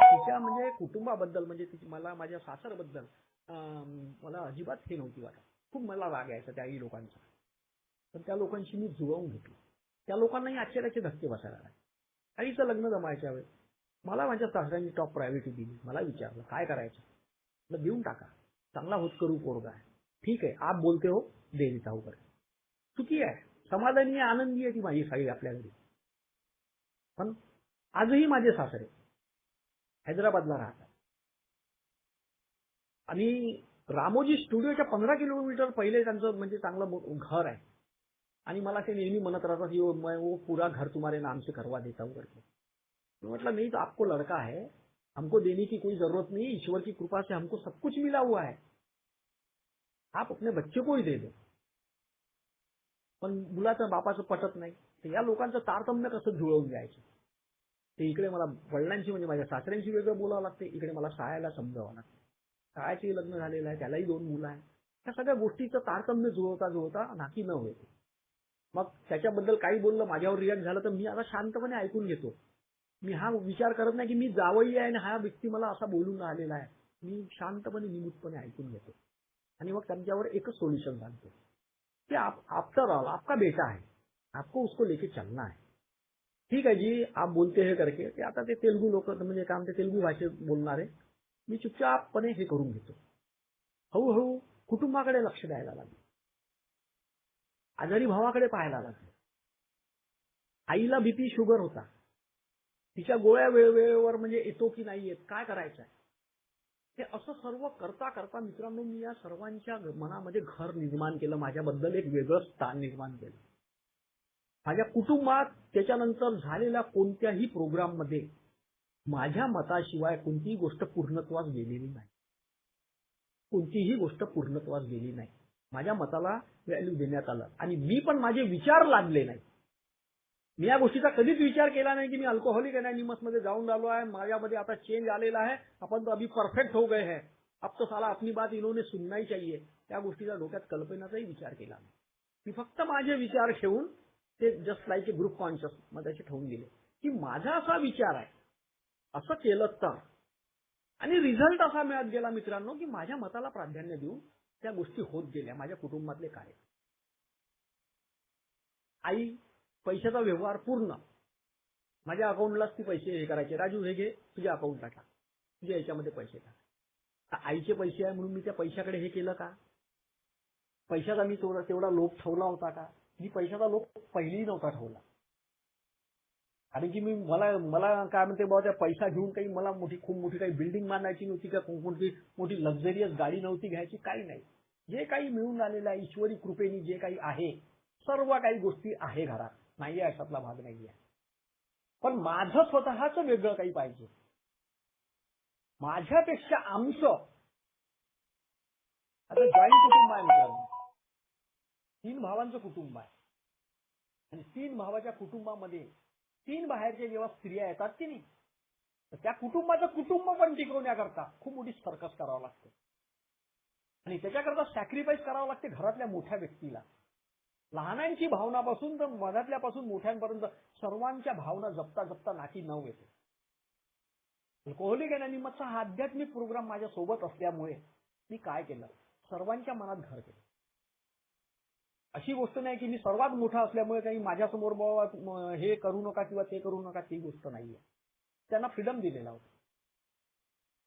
तिच्या म्हणजे कुटुंबाबद्दल म्हणजे मला माझ्या सासरबद्दल मला अजिबात हे नव्हती वाटत. खूप मला राग यायचा त्याही लोकांचा. पण त्या लोकांशी मी जुळवून घेतलं. त्या लोकांनाही आश्चर्याचे धक्के बसायला लागले. आईचं लग्न जमायच्या वेळेस मला माझ्या सासऱ्यांनी टॉप प्रायोरिटी दिली. मला विचारलं काय करायचं, म्हटलं देऊन टाका, चांगला होतकरू पोरगा आहे, ठीक आहे आप बोलते हो दे देता हूं. चुकी आहे, समाधानी आहे, आनंदी आहे ती माझी साई आपल्या घरी. पण आजही माझे सासरे हैदराबादला राहतात आणि रामोजी स्टुडिओच्या 15 किलोमीटर पहिले त्यांचं म्हणजे चांगलं घर आहे. आणि मला ते नेहमी म्हणत राहतात की वो पूरा घर तुम्हारे नाम से करवा देता हूं करके. मतलब नहीं तो आपको लड़का है, हमको देने की कोई जरूरत नहीं, ईश्वर की कृपा से हमको सब कुछ मिला हुआ है, आप अपने बच्चे को ही दे दो. पण मुलाचं बापाचं पटत नाही. तर या लोकांचं तारतम्य कसं जुळवून द्यायचं. ते इकडे मला वडिलांशी म्हणजे माझ्या सासऱ्यांशी वेगळं बोलावं लागते, इकडे मला सायाला समजावं लागतं. सायाचंही लग्न झालेलं आहे, त्यालाही 2 मुलं आहेत. त्या सगळ्या गोष्टीचं तारतम्य जुळवता नाकी न होते. मग त्याच्याबद्दल काही बोललं, माझ्यावर रिॲक्ट झालं, तर मी आता शांतपणे ऐकून घेतो. मी हा विचार करत नाही की मी जावई आहे आणि हा व्यक्ती मला असा बोलून राहिलेला आहे. मी शांतपणे निमूटपणे ऐकून घेतो आणि मग त्यांच्यावर एकच सोल्युशन सांगतो की आफ्टर ऑल आपका बेटा है, आपको उसको लेके चलना है. ठीक आहे जी, आप बोलते हे करके. ते आता ते तेलुगू लोक म्हणजे काय म्हणते, तेलुगू भाषेत बोलणारे. मी चुपचापपणे हे करून घेतो. हळूहळू कुटुंबाकडे लक्ष द्यायला लागलो. आजारी भावाकडे पाहायला लागलो. आईला बीपी शुगर होता. तिच्या गोळ्या वेळेवर म्हणजे येतो की नाही येत, काय करायचं आहे. हे असं सर्व करता करता मित्रांनो, मी या सर्वांच्या मनामध्ये घर निर्माण केलं. माझ्याबद्दल एक वेगळं स्थान निर्माण केलं. माझ्या कुटुंबात त्याच्यानंतर झालेल्या कोणत्याही प्रोग्राममध्ये माझ्या मताशिवाय कोणतीही गोष्ट पूर्णत्वास गेलेली नाही. कोणतीही गोष्ट पूर्णत्वास गेली नाही. माझ्या मताला व्हॅल्यू देण्यात आलं आणि मी पण माझे विचार लादले नाही. मी या गोष्टीचा कधीच विचार केला नाही की मी अल्कोहोलिक अनोनिमस मध्ये जाऊन राहिलो आहे, माझ्यामध्ये आता चेंज आलेला आहे, आपण तो अभी परफेक्ट हो गए हैं, अब तो साला अपनी बात इन्होंने सुनना ही चाहिए. त्या गोष्टीचा डोक्यात कल्पनाचाही विचार केला नाही. मी फक्त माझे विचार ठेवून ते जस्ट लाईक ए ग्रुप कॉन्शियस मध्ये ठेवून दिले की माझा असा विचार आहे, असं केलं तर. आणि रिझल्ट असा मिळत गेला मित्रांनो की माझ्या मताला प्राधान्य देऊन त्या गोष्टी होत गेल्या. माझ्या कुटुंबातले कार्य, आई पैशाचा व्यवहार पूर्ण माझ्या अकाउंटलाच ती पैसे हे करायचे. राजू हे घे, तुझ्या अकाउंट टाका, तुझ्या याच्यामध्ये पैसे टाका. आईचे पैसे आहे म्हणून मी त्या पैशाकडे हे केलं का? पैशाचा मी तेवढा लोभ ठेवला होता का? मी पैशाचा लोभ पहिलीही नव्हता ठेवला. कारण की मला काय म्हणते बाबा, त्या पैसा घेऊन काही मला खूप मोठी काही बिल्डिंग बांधायची नव्हती का, कोणती मोठी लक्झरियस गाडी नव्हती घ्यायची, काही नाही. जे काही मिळून आलेलं आहे ईश्वरी कृपेने, जे काही आहे सर्व काही गोष्टी आहे घरात, नाहीये अशातला भाग नाहीये. पण माझं स्वतःच वेगळं काही पाहिजे. माझ्यापेक्षा आमचं आता जॉईंट कुटुंब आहे मित्रांनो. 3 भावांचं कुटुंब आहे आणि 3 भावाच्या कुटुंबामध्ये 3 बाहेरच्या जेव्हा स्त्रिया येतात की नाही, तर त्या कुटुंबाचं कुटुंब पण टिकवण्याकरता खूप मोठी सर्कस करावं लागते आणि त्याच्याकरता सॅक्रिफाईस करावं लागते घरातल्या मोठ्या व्यक्तीला. लहानांची भावनापासून तर मधातल्यापासून मोठ्यांपर्यंत सर्वांच्या भावना जपता जपता नाकी 9 येते. अल्कोहोलिक अनोनिमसचा हा आध्यात्मिक प्रोग्राम माझ्या सोबत असल्यामुळे मी काय केलं, सर्वांच्या मनात घर केलं. अशी गोष्ट नाही की मी सर्वात मोठा असल्यामुळे काही माझ्यासमोर बाबा हे करू नका किंवा ते करू नका, ती गोष्ट नाहीये. त्यांना फ्रीडम दिलेला होता.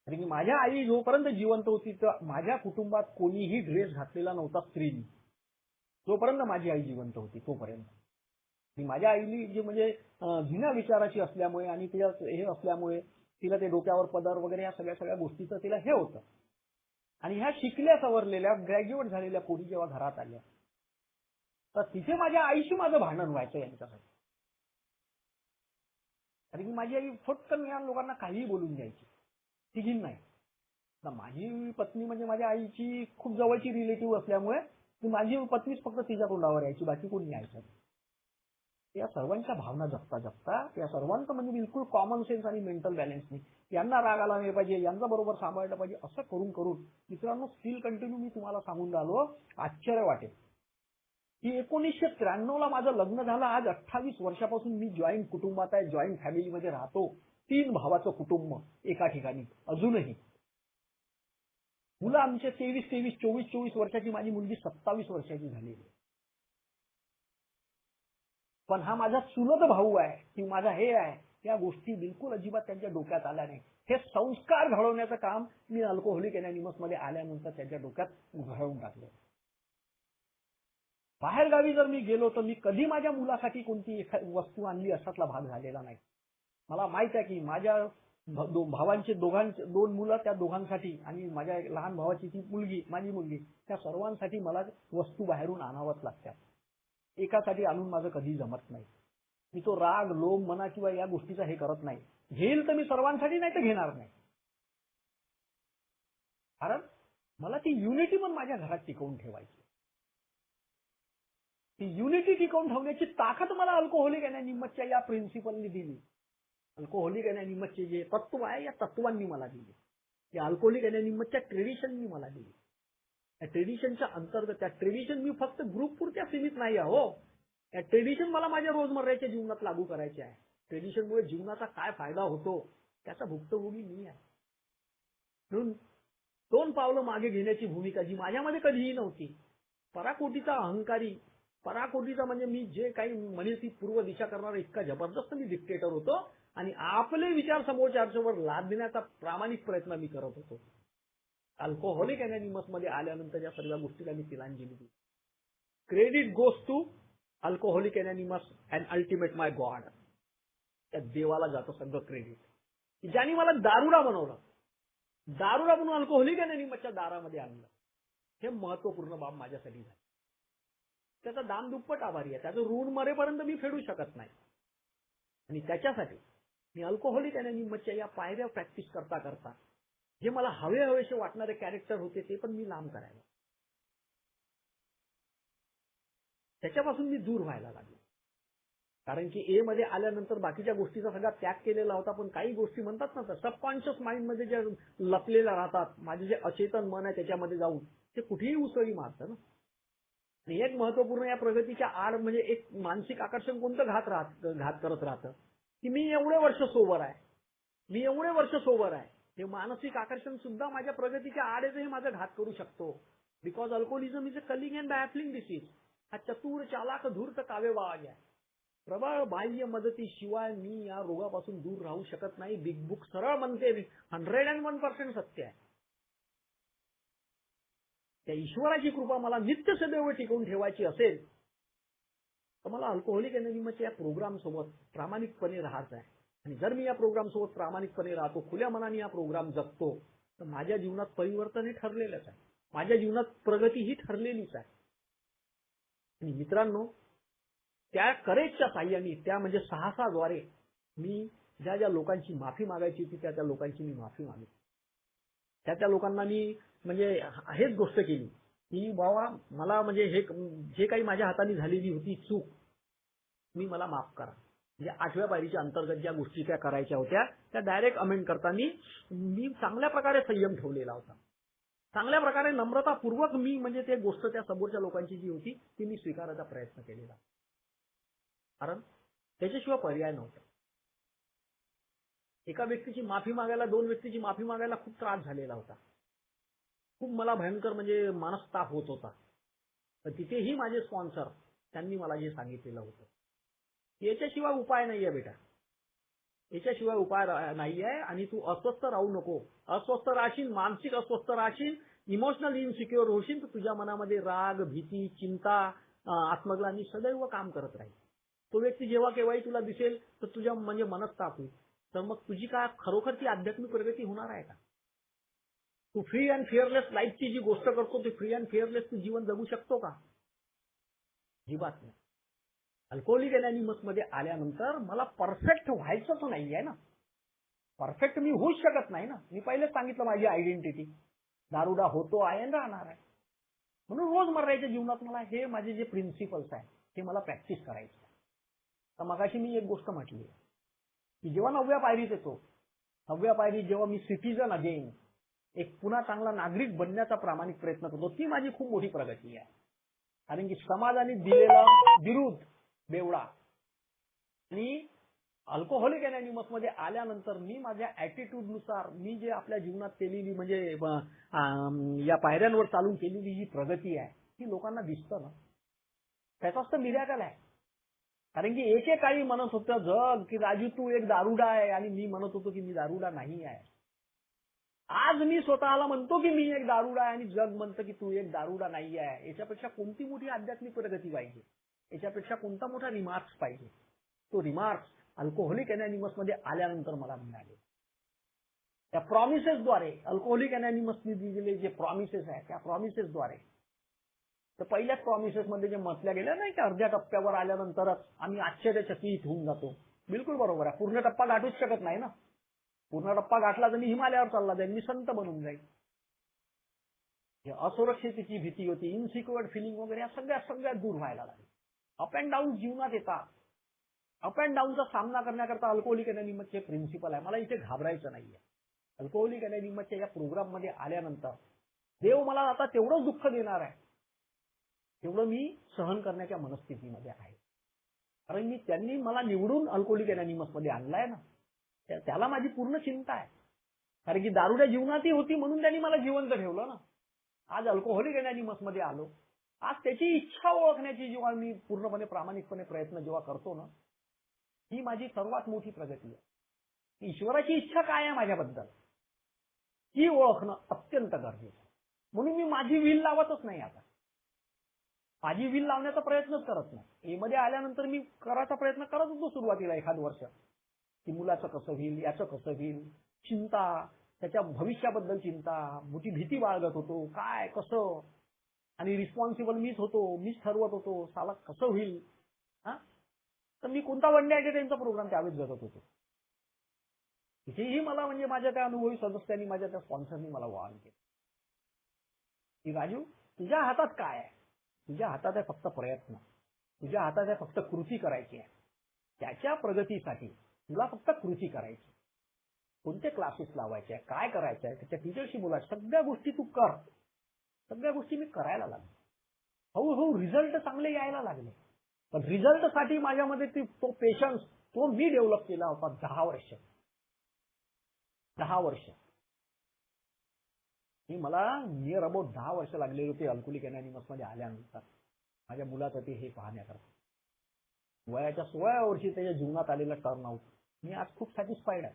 कारण की माझ्या आई जोपर्यंत जिवंत होती तर माझ्या कुटुंबात कोणीही ड्रेस घातलेला नव्हता स्त्रीनी. जोपर्यंत माझी आई जिवंत होती तोपर्यंत. माझ्या आईली जे म्हणजे जुन्या विचाराची असल्यामुळे आणि तिला हे असल्यामुळे तिला ते डोक्यावर पदर वगैरे या सगळ्या गोष्टीचं तिला हे होतं. आणि ह्या शिकल्या सवरलेल्या ग्रॅज्युएट झालेल्या पोरी जेव्हा घरात आल्या तर तिथे माझ्या आईशी माझं भांडण व्हायचं यांच्यासाठी. कारण की माझी आई फटकन या लोकांना काहीही बोलून द्यायची, तिघीन नाही. माझी पत्नी म्हणजे माझ्या आईची खूप जवळची रिलेटिव्ह असल्यामुळे माझी पत्नीच फक्त तिच्या तोंडावर यायची, बाकी कोणी यायचं. या सर्वांच्या भावना जपता जपता या सर्वांचं म्हणजे बिलकुल कॉमन सेन्स आणि मेंटल बॅलन्स नाही. यांना राग आला नाही पाहिजे, यांचा बरोबर सांभाळलं पाहिजे, असं करून करून मित्रांनो स्टील कंटिन्यू मी तुम्हाला सांगून राहिलो, आश्चर्य वाटेल की 1993 ला माझं लग्न झालं. आज 28 वर्षापासून मी जॉईंट कुटुंबात आहे, जॉईंट फॅमिलीमध्ये राहतो. 3 भावाचं कुटुंब एका ठिकाणी अजूनही. मुलं आमचे 23, 24 वर्षाची, माझी मुलगी 27 वर्षाची झालेली. पण हा माझा चुलत भाऊ आहे की माझा हे आहे, या गोष्टी बिलकुल अजिबात त्यांच्या डोक्यात आल्या नाही. हे संस्कार घडवण्याचं काम मी अल्कोहोलिक अनोनिमस मध्ये आल्यानंतर त्यांच्या डोक्यात घडवून टाकलं. बाहेरगावी जर मी गेलो तर मी कधी माझ्या मुलासाठी कोणती वस्तू आणली असातला भाग झालेला नाही. मला माहित आहे की माझ्या भावांचे 2 मुलं, त्या दोघांसाठी आणि माझ्या लहान भावाची ती मुलगी, माझी मुलगी, त्या सर्वांसाठी मला वस्तू बाहेरून आणावंच लागतात. एकासाठी आणून माझं कधी जमत नाही. मी तो राग लोभ म्हणा किंवा या गोष्टीचा हे करत नाही. घेईल तर मी सर्वांसाठी, नाही तर घेणार नाही. कारण मला ती युनिटी पण माझ्या घरात टिकवून ठेवायची. ती युनिटी टिकवून ठेवण्याची ताकद मला अल्कोहोलिक अनोनिमसच्या या प्रिन्सिपलनी दिली. अल्कोहोलिक अनोनिमसचे जे तत्व आहे या तत्वांनी मला दिले. या अल्कोहोलिक अनोनिमसच्या ट्रेडिशननी मला दिली. त्या ट्रेडिशनच्या अंतर्गत, त्या ट्रेडिशन मी फक्त ग्रुप पुरत्या सीमित नाही आहो. या ट्रेडिशन मला माझ्या रोजमर्याच्या जीवनात लागू करायचे आहे. ट्रेडिशनमुळे जीवनाचा काय फायदा होतो त्याचा भुक्तभोगी मी आहे. म्हणून 2 पावलं मागे घेण्याची भूमिका जी माझ्यामध्ये कधीही नव्हती. पराकोटीचा अहंकारी, पराकोटीचा म्हणजे मी जे काही म्हणेल ती पूर्व दिशा करणारा इतका जबरदस्त मी डिक्टेटर होतो आणि आपले विचार समोरच्यावर लादण्याचा प्रामाणिक प्रयत्न मी करत होतो. अल्कोहोलिक अनॉनिमस मध्ये आल्यानंतर या सर्व गोष्टीला मी तिलांजली दिली. Credit goes to Alcoholic Anonymous and ultimate my god. त्या देवाला जातं सगळं क्रेडिट, ज्याने मला दारुडा बनवलं, दारुडा म्हणून अल्कोहोलिक अनॉनिमसच्या दारामध्ये आणलं. हे महत्वपूर्ण बाब माझ्यासाठी झाली. त्याचा दाम दुप्पट आभारी आहे. त्याचं ऋण मरेपर्यंत मी फेडू शकत नाही. आणि त्याच्यासाठी मी अल्कोहोलिक अनॉनिमसच्या या पायऱ्या प्रॅक्टिस करता करता जे मला हवेसे वाटणारे कॅरेक्टर होते ते पण मी लांब करायला, त्याच्यापासून मी दूर व्हायला लागलो. कारण की ए मध्ये आल्यानंतर बाकीच्या गोष्टीचा सगळा त्याग केलेला होता. पण काही गोष्टी म्हणतात ना, सबकॉन्शियस माइंड मध्ये ज्या लपलेल्या राहतात, माझे जे अचेतन मन आहे त्याच्यामध्ये जाऊन ते कुठेही उसळी मारतं ना. आणि एक महत्वपूर्ण या प्रगतीच्या आड म्हणजे एक मानसिक आकर्षण कोणतं घात करत राहतं की मी एवढे वर्ष सोबर आहे, मी एवढे वर्ष सोबर आहे. हे मानसिक आकर्षण सुद्धा माझ्या प्रगतीच्या आडेचही माझा घात करू शकतो. Because alcoholism is a cunning and baffling disease. हा चतुर चालाक धूर्त काव्यवाग आहे. प्रबळ बाह्य मदतीशिवाय मी या रोगापासून दूर राहू शकत नाही. बिग बुक सरळ म्हणते 101% सत्य आहे. त्या ईश्वराची कृपा मला नित्य सदैव टिकवून ठेवायची असेल तर मला अल्कोहोलिक अनॉनिमसच्या या प्रोग्राम सोबत प्रामाणिकपणे राहायचं आहे. आणि जर मी या प्रोग्राम सोबत प्रामाणिकपणे राहतो, खुल्या मनाने या प्रोग्राम जगतो, तर माझ्या जीवनात परिवर्तन हे ठरलेलंच आहे. माझ्या जीवनात प्रगती ही ठरलेलीच आहे. आणि मित्रांनो, त्या करेजच्या साह्याने, त्या म्हणजे साहसाद्वारे मी ज्या ज्या लोकांची माफी मागायची होती त्या लोकांची मी माफी मागितली. त्या लोकांना मी म्हणजे हेच गोष्ट केली की बाबा मला म्हणजे हे जे काही माझ्या हाताने झालेली होती चूक, मला माफ करा. म्हणजे 8व्या पायरीच्या अंतर्गत ज्या गोष्टी त्या करायच्या होत्या त्या डायरेक्ट अमेंड करताना मी चांगल्या प्रकारे संयम ठेवलेला होता. चांगल्या प्रकारे नम्रतापूर्वक मी म्हणजे ते गोष्ट त्या समोरच्या लोकांची जी होती ती मी स्वीकारायचा प्रयत्न केलेला. कारण त्याच्याशिवाय पर्याय नव्हता. एका व्यक्तीची माफी मागायला, 2 व्यक्तीची माफी मागायला खूप त्रास झालेला होता. खूप मला भयंकर म्हणजे मनस्ताप होत होता. तर तिथेही माझे स्पॉन्सर त्यांनी मला जे सांगितलेलं होतं, याच्याशिवाय उपाय नाहीये बेटा, याच्याशिवाय उपाय नाहीये. आणि तू अस्वस्थ राहू नको. अस्वस्थ राहशील, मानसिक अस्वस्थ राहशील, इमोशनल इनसिक्युअर होशील, तर तुझ्या मनामध्ये राग, भीती, चिंता, आत्मग्लानी सदैव काम करत राहील. तो व्यक्ती जेव्हा केव्हाही तुला दिसेल तर तुझ्या म्हणजे मनस्ताप होईल. तर मग तुझी काय खरोखर ती आध्यात्मिक प्रगती होणार आहे का? तू फ्री अँड फिअरलेस लाईफची जी गोष्ट करतो ती फ्री अँड फिअरलेस तू जीवन जगू शकतो का? अजिबात नाही. अल्कोहोलिक अनॉनिमस मध्ये आल्यानंतर मला परफेक्ट व्हायचंच नाहीये ना. परफेक्ट मी होऊच शकत नाही ना. मी पहिलेच सांगितलं माझी आयडेंटिटी दारुडा होतो आहे आणि राहणार आहे. म्हणून रोजमर्राच्या जीवनात मला हे माझे जे प्रिन्सिपल्स आहे ते मला प्रॅक्टिस करायचे. तर मगाशी मी एक गोष्ट म्हटली की जेव्हा 9व्या पायरीत येतो, 9व्या पायरीत जेव्हा मी सिटीजन अगेन एक पुन्हा चांगला नागरिक बनण्याचा प्रामाणिक प्रयत्न करतो, ती माझी खूप मोठी प्रगती आहे. कारण की समाजाने दिलेला विरोध बेवडा आणि अल्कोहोलिक अनॉनिमस मध्ये आल्यानंतर मी माझ्या ऍटिट्यूडनुसार मी जे आपल्या जीवनात केलेली म्हणजे या पायऱ्यांवर चालून केलेली जी प्रगती आहे ती लोकांना दिसतं ना. त्याचाच तर मिरॅकल आहे. कारण की एकेकाळी म्हणत होतं जग की राजू तू एक दारुडा आहे आणि मी म्हणत होतो की मी दारुडा नाही आहे. आज मी स्वतःला म्हणतो की मी एक दारुडा आहे आणि जग म्हणतं की तू एक दारुडा नाही आहे. याच्यापेक्षा कोणती मोठी आध्यात्मिक प्रगती पाहिजे? याच्यापेक्षा कोणता मोठा रिमार्क्स पाहिजे? तो रिमार्क्स अल्कोहोलिक अनॉनिमस मध्ये आल्यानंतर मला मिळाले. त्या प्रॉमिसेसद्वारे, अल्कोहोलिक अनॉनिमसने दिलेले जे प्रॉमिसेस आहेत त्या प्रॉमिसेसद्वारे, तर पहिल्याच प्रॉमिसेस मध्ये जे म्हटल्या गेल्या नाही की अर्ध्या टप्प्यावर आल्यानंतरच आम्ही आश्चर्यचकित होऊन जातो. बिलकुल बरोबर आहे. पूर्ण टप्पा गाठूच शकत नाही ना. पूर्ण टप्पा गाठला तर मी हिमालयावर चालला जाईल, मी संत बनून जाईल. असुरक्षिततेची भीती होती, इनसिक्युअर्ड फिलिंग वगैरे या सगळ्या दूर व्हायला लागले. अप अँड डाऊन जीवनात येतात. अप अँड डाऊनचा सामना करण्याकरता अल्कोहोलिक अनॉनिमसचे प्रिन्सिपल आहे. मला इथे घाबरायचं नाहीये. अल्कोहोलिक अनॉनिमसच्या या प्रोग्राम मध्ये आल्यानंतर देव मला आता तेवढंच दुःख देणार आहे तेवढं मी सहन करण्याच्या मनस्थितीमध्ये आहे. कारण त्यांनी मला निवडून अल्कोहोलिक अनॉनिमस मध्ये आणलाय ना, त्याला माझी पूर्ण चिंता आहे. कारण की दारुड्या जीवनातही होती म्हणून त्यांनी मला जिवंत ठेवलं ना. आज अल्कोहोलिक अनॉनिमस मध्ये आलो. आज त्याची इच्छा ओळखण्याची जेव्हा मी पूर्णपणे प्रामाणिकपणे प्रयत्न जेव्हा करतो ना, ही माझी सर्वात मोठी प्रगती आहे. ईश्वराची इच्छा काय आहे माझ्याबद्दल ही ओळखणं अत्यंत गरजेचं आहे. म्हणून मी माझी विल लावतच नाही. आता माझी विल लावण्याचा प्रयत्नच करत नाही. मध्ये आल्यानंतर मी करायचा प्रयत्न करत होतो सुरुवातीला एखाद वर्ष, की मुलाचं कसं होईल, याचं कसं होईल, चिंता, त्याच्या भविष्याबद्दल चिंता, मोठी भीती बाळगत होतो, काय कसं, आणि रिस्पॉन्सिबल मीच होतो, मीच ठरवत होतो, साला कसं होईल. तर मी कोणता वन डे त्यांचा प्रोग्राम त्यावेळेस जगत होतो. तिथेही मला म्हणजे माझ्या त्या अनुभवी सदस्यांनी, माझ्या त्या स्पॉन्सरनी मला वाहन केलं की राजू, तुझ्या हातात काय आहे? तुझ्या हातात आहे फक्त प्रयत्न, तुझ्या हातात आहे फक्त कृती करायची आहे. त्याच्या प्रगतीसाठी तुला फक्त कृती करायची. कोणते क्लासेस लावायचे आहे, काय करायचं आहे, त्याच्या टीचरशी बोलायचं, सगळ्या गोष्टी तू कर. सगळ्या गोष्टी मी करायला लागलो. हळूहळू रिझल्ट चांगले यायला लागले. पण रिझल्टसाठी माझ्यामध्ये तो पेशन्स तो मी डेव्हलप केला होता. 10 वर्ष मला नियर अबाउट 10 वर्ष लागले होते अल्कोहोलिक अनॉनिमस मध्ये आल्यानंतर माझ्या मुलाचं ते हे पाहण्याकरता. वयाच्या 16व्या वर्षी त्याच्या जीवनात आलेला टर्न आउट मी आज खूप सॅटिस्फाईड आहे.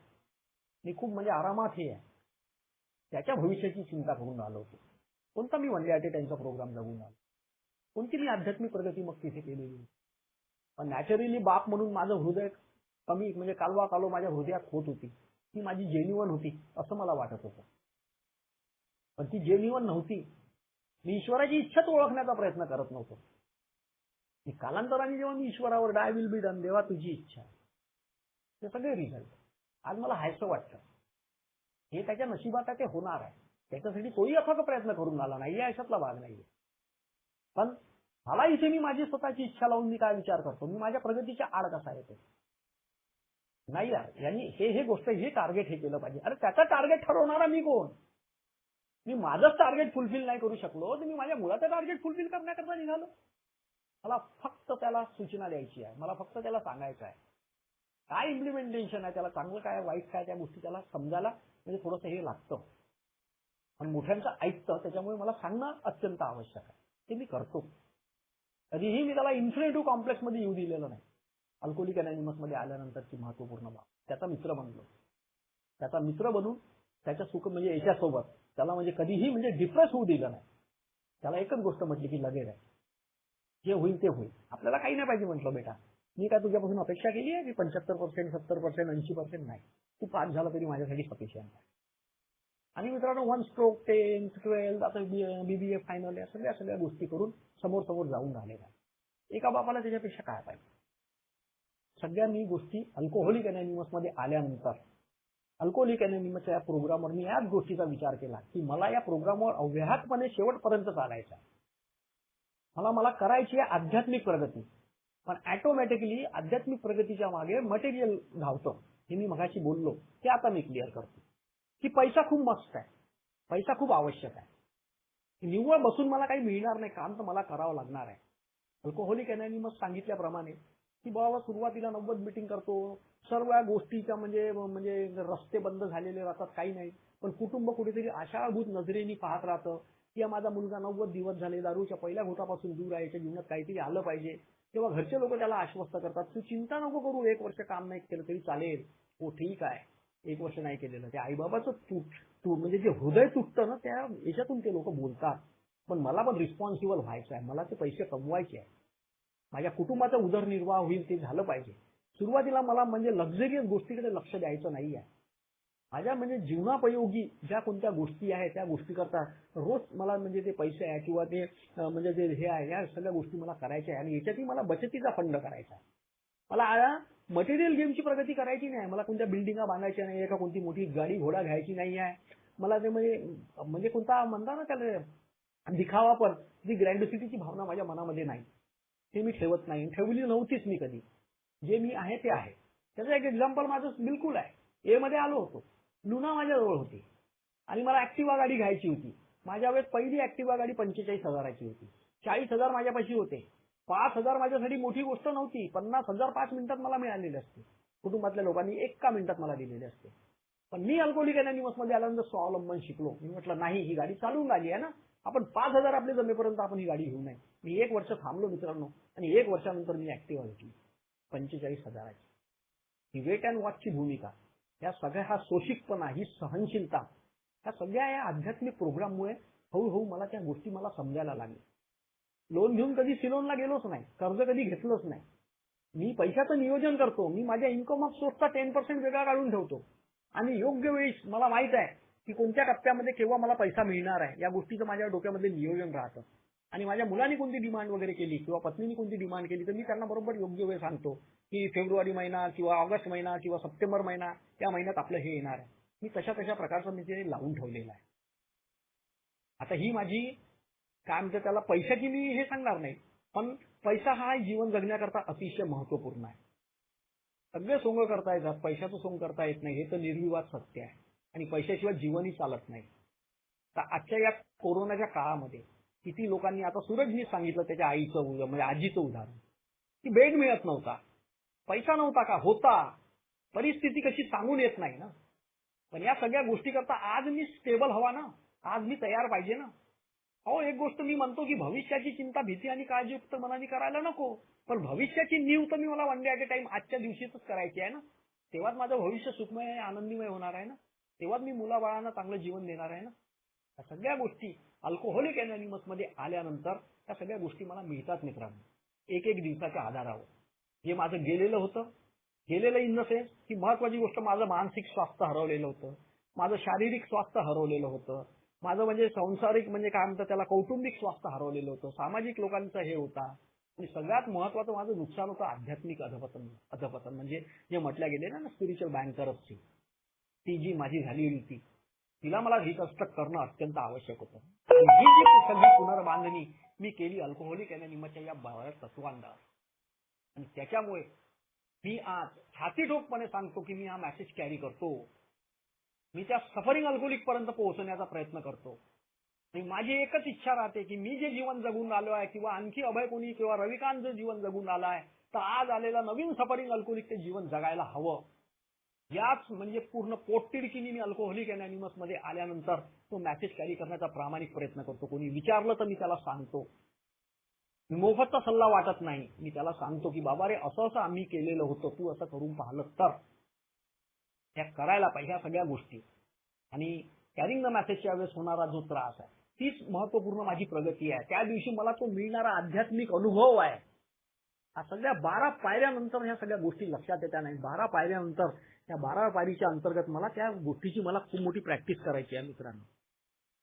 मी खूप म्हणजे आरामात हे आहे. त्याच्या भविष्याची चिंता करून आलो होतो. कोणता मी वन डे त्यांचा प्रोग्राम जगून आलो, कोणती मी आध्यात्मिक प्रगती मग तिथे केलेली. पण नॅचरली बाप म्हणून माझं हृदय कमी म्हणजे कालवा कालो माझ्या हृदयात होत होती. ती माझी जेन्युइन होती असं मला वाटत होतं, पण ती जेन्युइन नव्हती. मी ईश्वराची इच्छाच ओळखण्याचा प्रयत्न करत नव्हतो. कालांतराने जेव्हा मी ईश्वरावर डाय विल बी डन, देवा तुझी इच्छा, ते सगळे रिझल्ट आज मला हायसं वाटतं. हे त्याच्या नशिबात आहे, ते होणार आहे. त्याच्यासाठी तोही अथक प्रयत्न करून आला नाही, अशातला भाग नाहीये. पण मला इथे मी माझी स्वतःची इच्छा लावून मी काय विचार करतो, मी माझ्या प्रगतीच्या आड कसा येतो. नाही यार, यांनी हे गोष्ट हे टार्गेट हे केलं पाहिजे. अरे त्याचा टार्गेट ठरवणारा मी कोण? मी माझंच टार्गेट फुलफिल नाही करू शकलो तर मी माझ्या मुलाचं टार्गेट फुलफिल करण्याकरता निघालो. मला फक्त त्याला सूचना द्यायची आहे, मला फक्त त्याला सांगायचं आहे काय इम्प्लिमेंटेशन आहे, त्याला चांगलं काय वाईट काय त्या गोष्टी त्याला समजायला म्हणजे थोडंसं हे लागतं. पण मोठ्यांचं ऐकतं, त्याच्यामुळे मला सांगणं अत्यंत आवश्यक आहे. ते मी करतो. कधीही मी त्याला इन्फिनिटिव्ह कॉम्प्लेक्स मध्ये येऊ दिलेलं नाही. अल्कोहोलिक अनॉनिमस मध्ये आल्यानंतरची महत्वपूर्ण बाब, त्याचा मित्र बनलो. त्याचा मित्र बनून त्याच्या सुख म्हणजे याच्यासोबत त्याला म्हणजे कधीही म्हणजे डिप्रेस होऊ दिलं नाही. त्याला एकच गोष्ट म्हटली की लगेच आहे, जे होईल ते होईल. आपल्याला काही नाही पाहिजे म्हटलं, बेटा मी काय तुझ्यापासून अपेक्षा केली आहे की 75%, 70%, 80% नाही. तू पास झाला तरी माझ्यासाठी सफिशियंट आहे. आणि मित्रांनो 1 स्ट्रोक 10, 12 आता बीबीए फायनल या सगळ्या गोष्टी करून समोर समोर जाऊन राहिलेला आहे. एका बापाला त्याच्यापेक्षा काय पाहिजे. सगळ्या मी गोष्टी अल्कोहोलिक अनॉनिमस मध्ये आल्यानंतर अल्कोहोलिक अनॉनिमसच्या या प्रोग्रामवर मी याच गोष्टीचा विचार केला की मला या प्रोग्रामवर अव्याहतपणे शेवटपर्यंत चालायचं आहे. मला करायची आहे आध्यात्मिक प्रगती. पण ऑटोमॅटिकली आध्यात्मिक प्रगतीच्या मागे मटेरियल धावतं. हे मी मगाशी बोललो ते आता मी क्लिअर करतो की पैसा खूप मस्त आहे, पैसा खूप आवश्यक आहे. निव्वळ बसून मला काही मिळणार नाही, काम तर मला करावं लागणार आहे. अल्कोहोलिक अनॉनिमस सांगितल्याप्रमाणे की बाबा सुरुवातीला 90 मीटिंग करतो, सर्व गोष्टीच्या म्हणजे रस्ते बंद झालेले राहतात, काही नाही. पण कुटुंब कुठेतरी आशाभूत नजरेने पाहत राहतं की माझा मुलगा 90 दिवस झाले दारूच्या पहिल्या घोटापासून दूर आहे, याच्या जीवनात काहीतरी आलं पाहिजे. तेव्हा घरचे लोक त्याला आश्वस्त करतात, तू चिंता नको करू, 1 वर्ष काम नाही केलं तरी चालेल. हो ठीक आहे, 1 वर्ष नाही केलेलं ते आईबाबाचं तू म्हणजे जे हृदय तुटतं ना त्या याच्यातून ते लोक बोलतात. पण मला पण रिस्पॉन्सिबल व्हायचं आहे, मला ते पैसे कमवायचे आहे, माझ्या कुटुंबाचा उदरनिर्वाह होईल ते झालं पाहिजे. सुरुवातीला मला म्हणजे लक्झरियस गोष्टीकडे लक्ष द्यायचं नाही आहे. माझ्या म्हणजे जीवनापयोगी ज्या कोणत्या गोष्टी आहेत त्या गोष्टी करता रोज मला म्हणजे ते पैसे आहे किंवा ते म्हणजे जे हे आहे या सगळ्या गोष्टी मला करायच्या आहे. आणि याच्यातही मला बचतीचा फंड करायचा आहे. मला मटेरियल गेमची प्रगती करायची नाही, मला कोणत्या बिल्डिंगा बांधायच्या नाही, का कोणती मोठी गाडी घोडा घ्यायची नाही आहे. मला ते म्हणजे कोणता म्हणता ना त्याला दिखावा, पण जी ग्रँडिसिटीची भावना माझ्या मनामध्ये नाही, ते मी ठेवत नाही, ठेवली नव्हतीच मी कधी. जे मी आहे ते आहे. त्याचं एक एक्झाम्पल माझं बिलकुल आहे. ए मध्ये आलो होतो, लुना माझ्याजवळ होती आणि मला ऍक्टिवा गाडी घ्यायची होती. माझ्या वेळेस पहिली ऍक्टिवा गाडी 45,000ची होती. 40,000 माझ्यापाशी होते. 5,000 माझ्यासाठी मोठी गोष्ट नव्हती. 50,000 5 मिनिटात मला मिळालेले असते. कुटुंबातल्या लोकांनी एका मिनिटात मला दिलेले असते. पण मी अल्कोहोलिक अनॉनिमस मध्ये आल्यानंतर स्वावलंबन शिकलो. मी म्हटलं नाही, ही गाडी चालून आली आहे ना, आपण 5,000 आपले जमेपर्यंत आपण ही गाडी घेऊ नये. मी 1 वर्ष थांबलो मित्रांनो आणि 1 वर्षानंतर मी ऍक्टिव्हा घेतली 45,000ची. ही वेट अँड वॉचची भूमिका, या सगळ्या हा सोशिकपणा, ही सहनशीलता, ह्या सगळ्या या आध्यात्मिक प्रोग्राममुळे हळूहळू मला त्या गोष्टी मला समजायला लागल्या. लोन घेऊन कधी सिलोनला गेलोच नाही, कर्ज कधी घेतलंच नाही. मी पैशाचं नियोजन करतो. मी माझ्या इन्कम ऑफ सोर्सचा 10% वेगळा काढून ठेवतो आणि योग्य वेळी मला माहित आहे की कोणत्या टप्प्यामध्ये केव्हा मला पैसा मिळणार आहे, या गोष्टीचं माझ्या डोक्यामध्ये नियोजन राहतं. आणि माझ्या मुलांनी कोणती डिमांड वगैरे केली किंवा पत्नीने कोणती डिमांड केली तर मी त्यांना बरोबर योग्य वेळ सांगतो की फेब्रुवारी महिना किंवा ऑगस्ट महिना किंवा सप्टेंबर महिना या महिन्यात आपलं हे येणार आहे. मी तशा प्रकारचं मी ते लावून ठेवलेलं आहे. आता ही माझी काय म्हणते त्याला, पैशाची मी हे सांगणार नाही, पण पैसा हा जीवन जगण्याकरता अतिशय महत्वपूर्ण आहे. सगळे सोंग करता येतात, पैशाचं सोंग करता येत नाही, हे तर निर्विवाद सत्य आहे. आणि पैशाशिवाय जीवनही चालत नाही. तर आजच्या या कोरोनाच्या काळामध्ये किती लोकांनी, आता सूरजनी सांगितलं त्याच्या आईचं म्हणजे आजीचं उदाहरण, की बेड मिळत नव्हता, पैसा नव्हता का, होता, परिस्थिती कशी सांगून येत नाही ना. पण या सगळ्या गोष्टी करता आज मी स्टेबल हवा ना, आज मी तयार पाहिजे ना. अहो, एक गोष्ट मी म्हणतो की भविष्याची चिंता, भीती आणि काळजीयुक्त मनाने करायला नको, पण भविष्याची नीव तर मी मला one day at a time आजच्या दिवशीच करायची आहे ना. तेव्हाच माझं भविष्य सुखमय आनंदीमय होणार आहे ना. तेव्हाच मी मुलाबाळांना चांगलं जीवन देणार आहे ना. या सगळ्या गोष्टी अल्कोहोलिक अनॉनिमस मध्ये आल्यानंतर त्या सगळ्या गोष्टी मला मिळतात मित्रांनो, एक दिवसाच्या आधारावर. जे माझं गेलेलं इन द सेन्स की महत्वाची गोष्ट, माझं मानसिक स्वास्थ्य हरवलेलं होतं, माझं शारीरिक स्वास्थ्य हरवलेलं होतं, माझं म्हणजे संसारिक म्हणजे काय म्हणतात त्याला, कौटुंबिक स्वास्थ्य हरवलेलं होतं, सामाजिक लोकांचं हे होता. आणि सगळ्यात महत्वाचं माझं नुकसान होतं आध्यात्मिक अधपतन म्हणजे जे म्हटल्या गेले ना स्पिरिच्युअल बँकरप्सी, ती जी माझी झालेली होती, तिला मला रिकन्स्ट्रक्ट करणं अत्यंत आवश्यक होतं. आणि ही जी सगळी पुनर्बांधणी मी केली अल्कोहोलिक अनॉनिमसच्या या 12 तत्वांवर, आणि त्याच्यामुळे मी आज छाती ठोकपणे सांगतो की मी हा मेसेज कॅरी करतो. मी त्या सफरिंग अल्कोहोलिक पर्यंत पोहोचण्याचा प्रयत्न करतो. आणि माझी एकच इच्छा राहते की मी जे जीवन जगून आलो आहे किंवा आणखी अभय कोणी किंवा रविकांत जे जीवन जगून आलं आहे, तर आज आलेला नवीन सफरिंग अल्कोहोलिक ते जीवन जगायला हवं. याच म्हणजे पूर्ण पोटतिडकीने मी अल्कोहोलिक अनॉनिमस मध्ये आल्यानंतर तो मेसेज कॅरी करण्याचा प्रामाणिक प्रयत्न करतो. कोणी विचारलं तर मी त्याला सांगतो. मोफतचा सल्ला वाटत नाही, मी त्याला सांगतो की बाबा रे, असं आम्ही केलेलं होतं, तू असं करून पाहिलं तर. त्या करायला पाहिजे ह्या सगळ्या गोष्टी. आणि कॅरिंग द मेसेजच्या वेळेस होणारा जो त्रास आहे, तीच महत्वपूर्ण माझी प्रगती आहे. त्या दिवशी मला तो मिळणारा आध्यात्मिक अनुभव आहे. हा सगळ्या 12 पायऱ्यानंतर ह्या सगळ्या गोष्टी लक्षात येत्या नाही. 12 पायऱ्यानंतर, त्या 12 पायरीच्या अंतर्गत मला त्या गोष्टीची मला खूप मोठी प्रॅक्टिस करायची आहे मित्रांनो.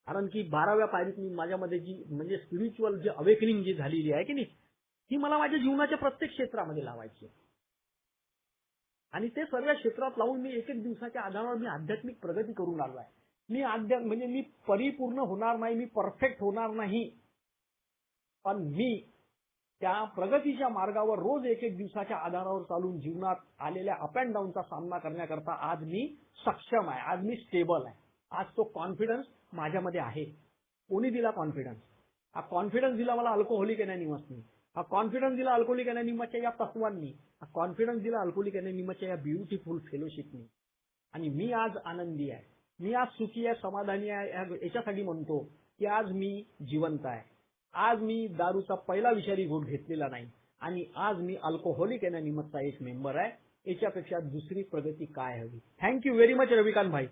कारण की 12व्या पायरीत मी माझ्यामध्ये जी म्हणजे स्पिरिच्युअल जी अवेकनिंग जी झालेली आहे की नाही, ही मला माझ्या जीवनाच्या प्रत्येक क्षेत्रामध्ये लावायची आहे. आणि ते सर्व क्षेत्रात लावून मी एक दिवसाच्या आधारावर मी आध्यात्मिक प्रगती करून आलो आहे. म्हणजे मी परिपूर्ण होणार नाही, मी परफेक्ट होणार नाही, पण मी त्या प्रगतीच्या मार्गावर रोज एक दिवसाच्या आधारावर चालून जीवनात आलेल्या अप अँड डाऊनचा सामना करण्याकरता आज मी सक्षम आहे, आज मी स्टेबल आहे. आज तो कॉन्फिडन्स माझ्यामध्ये आहे. कोणी दिला कॉन्फिडन्स? हा कॉन्फिडन्स दिला मला अल्कोहोलिक अनॉनिमसनी. हा कॉन्फिडन्स दिला अल्कोहोलिक अनॉनिमसच्या या तत्वांनी. हा कॉन्फिडन्स दिला अल्कोहोलिक अनॉनिमसच्या या ब्युटिफुल फेलोशिपनी. आणि मी आज आनंदी आहे, मी आज सुखी आहे, समाधानी आहे. याच्यासाठी म्हणतो की आज मी जिवंत आहे. आज मी दारूचा पहिला विषारी घोट घेतलेला नाही आणि आज मी अल्कोहोलिक अनॉनिमसचा एक मेंबर आहे. याच्यापेक्षा दुसरी प्रगती काय हवी? थँक्यू व्हेरी मच रविकांत भाई.